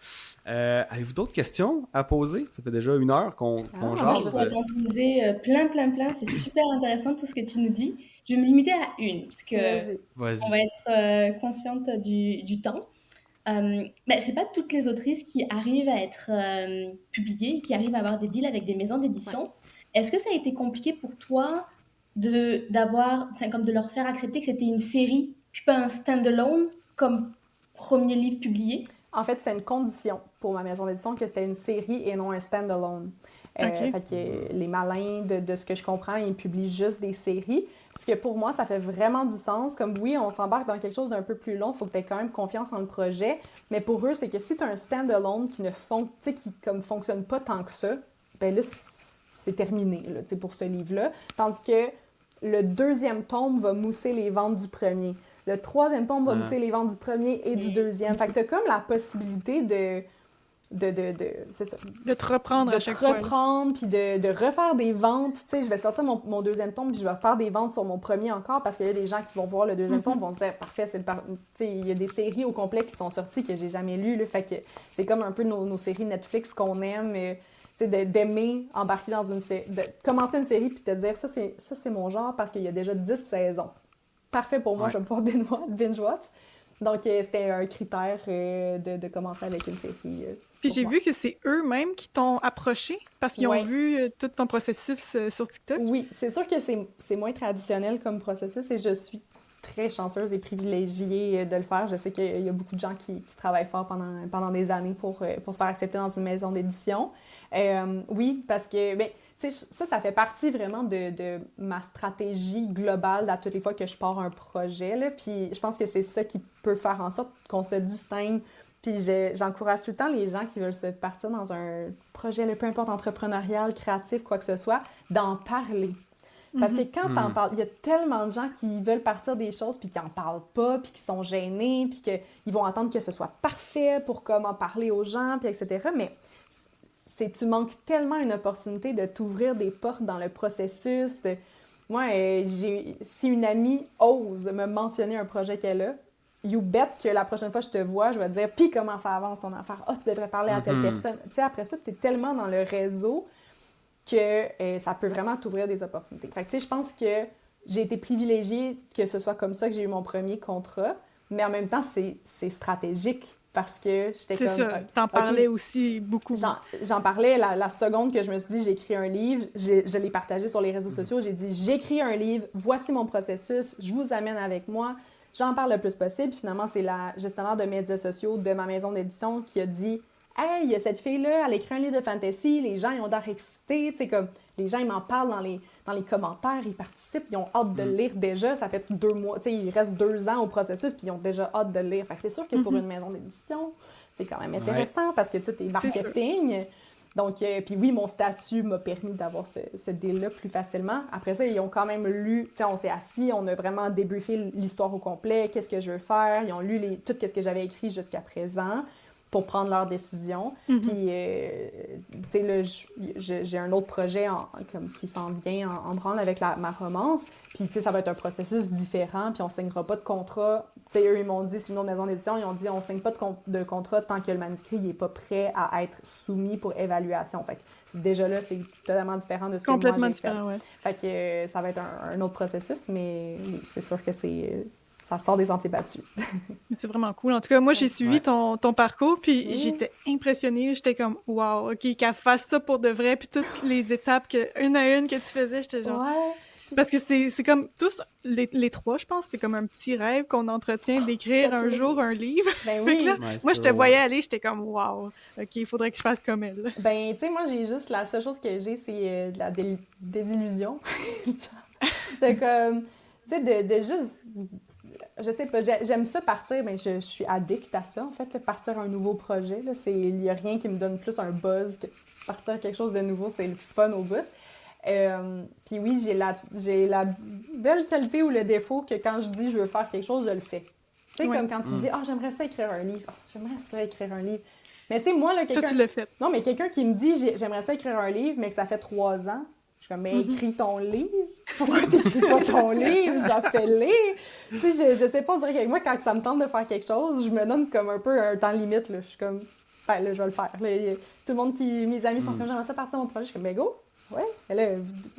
Avez-vous d'autres questions à poser? Ça fait déjà 1 heure qu'on moi, Moi, je jase. pourrais t'en poser plein. C'est super intéressant tout ce que tu nous dis. Je vais me limiter à une, parce que Vas-y. Vas-y. on va être consciente du temps. C'est pas toutes les autrices qui arrivent à être publiées, qui arrivent à avoir des deals avec des maisons d'édition. Est-ce que ça a été compliqué pour toi comme de leur faire accepter que c'était une série, puis pas un stand-alone comme premier livre publié? En fait, c'est une condition pour ma maison d'édition que c'était une série et non un stand-alone. Ok. Fait que les malins, de ce que je comprends, ils publient juste des séries. Parce que pour moi, ça fait vraiment du sens. Comme oui, on s'embarque dans quelque chose d'un peu plus long, il faut que tu aies quand même confiance en le projet. Mais pour eux, c'est que si tu as un stand-alone qui comme fonctionne pas tant que ça, ben là, c'est terminé là, pour ce livre-là. Tandis que le 2e tome va mousser les ventes du premier. Le 3e tome va mousser les ventes du premier et du 2e. Fait que tu as comme la possibilité c'est ça, De te reprendre de à te chaque fois. reprendre, puis de refaire des ventes. Tu sais, je vais sortir mon 2e tome, puis je vais faire des ventes sur mon premier encore, parce qu'il y a des gens qui vont voir le 2e tome, vont se dire, parfait, tu sais, il y a des séries au complet qui sont sorties que j'ai jamais lues, là, fait que c'est comme un peu nos séries Netflix qu'on aime, tu sais, d'aimer embarquer dans une série, de commencer une série, puis te dire, ça c'est mon genre, parce qu'il y a déjà 10 saisons. Parfait pour moi, Ouais. je vais me faire binge-watch. Donc, c'était un critère de commencer avec une série. Puis pour j'ai moi. vu que c'est eux-mêmes qui t'ont approché parce qu'ils Ouais. ont vu tout ton processus sur TikTok. Oui, c'est sûr que c'est moins traditionnel comme processus et je suis très chanceuse et privilégiée de le faire. Je sais qu'il y a beaucoup de gens qui travaillent fort pendant des années pour se faire accepter dans une maison d'édition. Oui, parce que ben, tu sais, ça fait partie vraiment de ma stratégie globale à toutes les fois que je pars un projet. Là. Puis je pense que c'est ça qui peut faire en sorte qu'on se distingue. Puis j'encourage tout le temps les gens qui veulent se partir dans un projet, peu importe, entrepreneurial, créatif, quoi que ce soit, d'en parler. Parce que quand t'en parles, il y a tellement de gens qui veulent partir des choses puis qui en parlent pas, puis qui sont gênés, puis qu'ils vont attendre que ce soit parfait pour comment parler aux gens, puis etc. Mais tu manques tellement une opportunité de t'ouvrir des portes dans le processus. Moi, si une amie ose me mentionner un projet qu'elle a, you bet que la prochaine fois que je te vois, je vais te dire « Puis comment ça avance ton affaire? Ah, tu devrais parler à telle personne. » Tu sais, après ça, t'es tellement dans le réseau que ça peut vraiment t'ouvrir des opportunités. Fait que, tu sais, je pense que j'ai été privilégiée que ce soit comme ça que j'ai eu mon premier contrat, mais en même temps, c'est stratégique parce que j'étais C'est comme... ça, t'en parlais aussi beaucoup. J'en parlais la seconde que je me suis dit j'écris un livre, je l'ai partagé sur les réseaux sociaux, j'ai dit j'écris un livre, voici mon processus, je vous amène avec moi, j'en parle le plus possible. Finalement, c'est la gestionnaire de médias sociaux de ma maison d'édition qui a dit hey, il y a cette fille-là, elle écrit un livre de fantasy, les gens ils ont l'air excités, tu sais, comme les gens ils m'en parlent dans les commentaires, ils participent, ils ont hâte de le lire déjà, ça fait 2 mois, tu sais, il reste 2 ans au processus, puis ils ont déjà hâte de le lire. Fait que c'est sûr que pour une maison d'édition, c'est quand même intéressant parce que tout est marketing. Donc, puis oui, mon statut m'a permis d'avoir ce deal-là plus facilement. Après ça, ils ont quand même lu, tu sais, on s'est assis, on a vraiment débriefé l'histoire au complet, qu'est-ce que je veux faire, ils ont lu tout ce que j'avais écrit jusqu'à présent pour prendre leurs décisions. Puis, tu sais, là, j'ai un autre projet qui s'en vient en branle avec ma romance. Puis, tu sais, ça va être un processus différent. Puis, on signera pas de contrat. Tu sais, eux, ils m'ont dit, c'est une autre maison d'édition, ils ont dit, on signe pas de contrat tant que le manuscrit n'est pas prêt à être soumis pour évaluation. Fait que déjà là, c'est totalement différent de ce que moi j'ai fait. Complètement différent, ouais. Fait que ça va être un autre processus, mais oui, c'est sûr que ça sort des sentiers battus. C'est vraiment cool. En tout cas, moi, j'ai suivi ton parcours, puis j'étais impressionnée. J'étais comme, wow, OK, qu'elle fasse ça pour de vrai, puis toutes les étapes, une à une que tu faisais, j'étais genre... Ouais. Parce que c'est comme, tous, les trois, je pense, c'est comme un petit rêve qu'on entretient d'écrire un jour un livre. Ben Fait que oui. là, moi, je te voyais aller, j'étais comme, wow, OK, il faudrait que je fasse comme elle. Ben, tu sais, moi, la seule chose que j'ai, c'est de la désillusion. De comme, tu sais, de juste... Je sais pas, j'aime ça partir, mais je suis addict à ça, en fait, de partir un nouveau projet. Il y a rien qui me donne plus un buzz que partir quelque chose de nouveau, c'est le fun au bout. Puis oui, j'ai la belle qualité ou le défaut que quand je dis je veux faire quelque chose, je le fais. Tu sais, comme quand tu dis « Ah, j'aimerais ça écrire un livre. J'aimerais ça écrire un livre. » Mais tu sais, moi, là, quelqu'un... Toi, tu l'as fait. Non, mais quelqu'un qui me dit « J'aimerais ça écrire un livre, mais que ça fait 3 ans. » Je suis comme « Mais écris ton livre. Pourquoi t'écris pas ton livre? J'en fais-les. » Tu sais, je sais pas, on dirait que moi, quand ça me tente de faire quelque chose, je me donne comme un peu un temps limite, là. Je suis comme « Ben là, je vais le faire. » Tout le monde mes amis sont comme « J'aimerais ça partir mon projet. » Je suis comme « Ben go! » Ouais, là,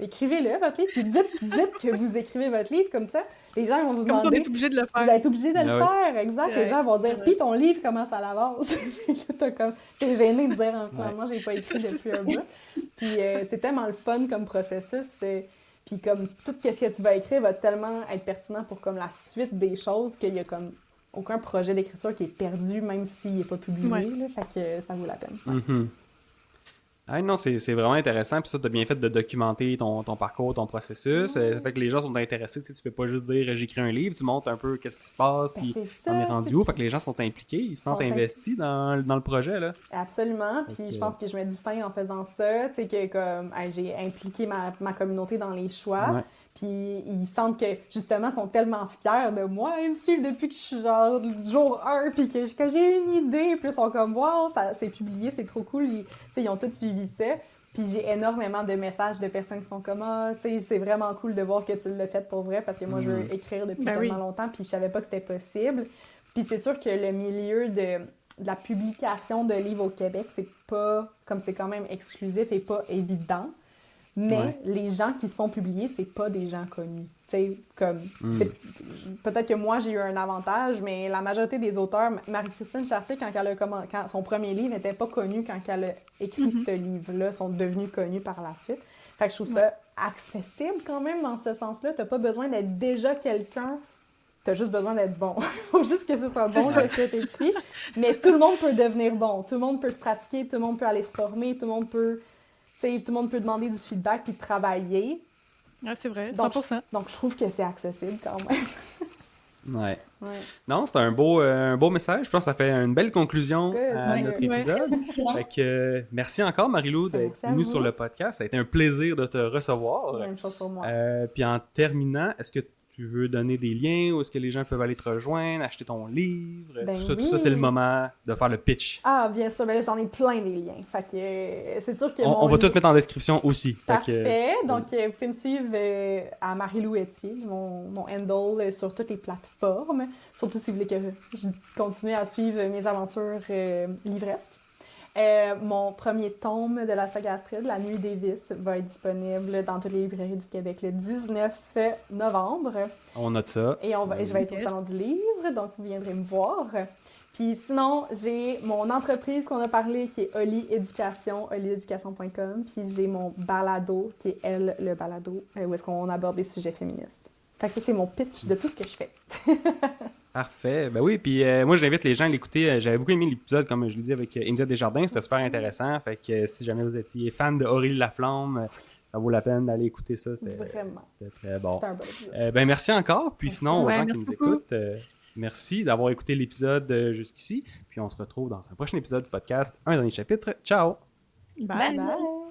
écrivez-le, votre livre, puis dites que vous écrivez votre livre comme ça. Les gens vont vous demander... Comme on est obligé de le faire. Vous êtes obligé de le faire, exact. Les gens vont dire, puis ton livre, comment ça l'avance? T'es gêné de dire, finalement, j'ai pas écrit depuis un bout. Puis c'est tellement le fun comme processus. Puis comme tout ce que tu vas écrire va tellement être pertinent pour comme la suite des choses qu'il y a comme aucun projet d'écriture qui est perdu, même s'il n'est pas publié. Là, fait que ça vaut la peine. Ah non, c'est vraiment intéressant. Puis ça, tu as bien fait de documenter ton parcours, ton processus. Ça fait que les gens sont intéressés. Tu fais pas juste dire j'écris un livre, tu montres un peu qu'est-ce qui se passe, puis on est rendu où. Fait que les gens sont impliqués, ils se sentent investis dans le projet. Là. Absolument. Puis je pense que je me distingue en faisant ça. Tu sais, que comme j'ai impliqué ma communauté dans les choix. Ouais. Puis ils sentent que, justement, sont tellement fiers de moi. Ils me suivent depuis que je suis genre jour 1, puis que j'ai une idée. Puis ils sont comme, wow, c'est publié, c'est trop cool. Ils ont tous suivi ça. Puis j'ai énormément de messages de personnes qui sont comme, ah, tu sais, c'est vraiment cool de voir que tu l'as fait pour vrai, parce que moi, je veux écrire depuis tellement longtemps, puis je savais pas que c'était possible. Puis c'est sûr que le milieu de la publication de livres au Québec, c'est pas, comme c'est quand même exclusif et pas évident. Mais les gens qui se font publier, c'est pas des gens connus. Tu sais, comme... Peut-être que moi, j'ai eu un avantage, mais la majorité des auteurs... Marie-Christine Chartier, quand son premier livre n'était pas connu quand elle a écrit ce livre-là, sont devenus connus par la suite. Fait que je trouve ça accessible quand même dans ce sens-là. T'as pas besoin d'être déjà quelqu'un, t'as juste besoin d'être bon. Faut juste que ce soit bon, ce que t'écris. Mais tout le monde peut devenir bon. Tout le monde peut se pratiquer, tout le monde peut aller se former, tout le monde peut demander du feedback puis travailler. Ah, c'est vrai, 100%. Donc je trouve que c'est accessible quand même. Ouais. Non, c'est un beau message. Je pense que ça fait une belle conclusion à notre épisode. Fait que, merci encore, Marie-Lou, d'être venue sur le podcast. Ça a été un plaisir de te recevoir. Même chose pour moi. Puis en terminant, est-ce que tu veux donner des liens où est-ce que les gens peuvent aller te rejoindre, acheter ton livre, tout ça, c'est le moment de faire le pitch. Ah, bien sûr, j'en ai plein des liens. Fait que c'est sûr que on va tout mettre en description aussi. Parfait. Donc, vous pouvez me suivre à Marie-Lou Etier, mon handle sur toutes les plateformes. Surtout si vous voulez que je continue à suivre mes aventures livresques. Mon premier tome de la saga Astrid, La Nuit des Vices, va être disponible dans toutes les librairies du Québec le 19 novembre. On note ça. Et je vais être au Salon du Livre, donc vous viendrez me voir. Puis sinon, j'ai mon entreprise qu'on a parlé qui est Oli Éducation, olieducation.com. Puis j'ai mon balado qui est Elle, le balado, où est-ce qu'on aborde des sujets féministes. Fait que ça, c'est mon pitch de tout ce que je fais. Parfait. Ben oui, puis moi, je l'invite les gens à l'écouter. J'avais beaucoup aimé l'épisode, comme je le dis, avec India Desjardins. C'était super intéressant. Fait que si jamais vous étiez fan de Aurélie Laflamme, ça vaut la peine d'aller écouter ça. Vraiment. C'était très bon. C'était un bon épisode. Ben merci encore. Puis sinon, aux gens qui merci nous beaucoup. écoutent, merci d'avoir écouté l'épisode jusqu'ici. Puis on se retrouve dans un prochain épisode du podcast Un dernier chapitre. Ciao! Bye! Bye.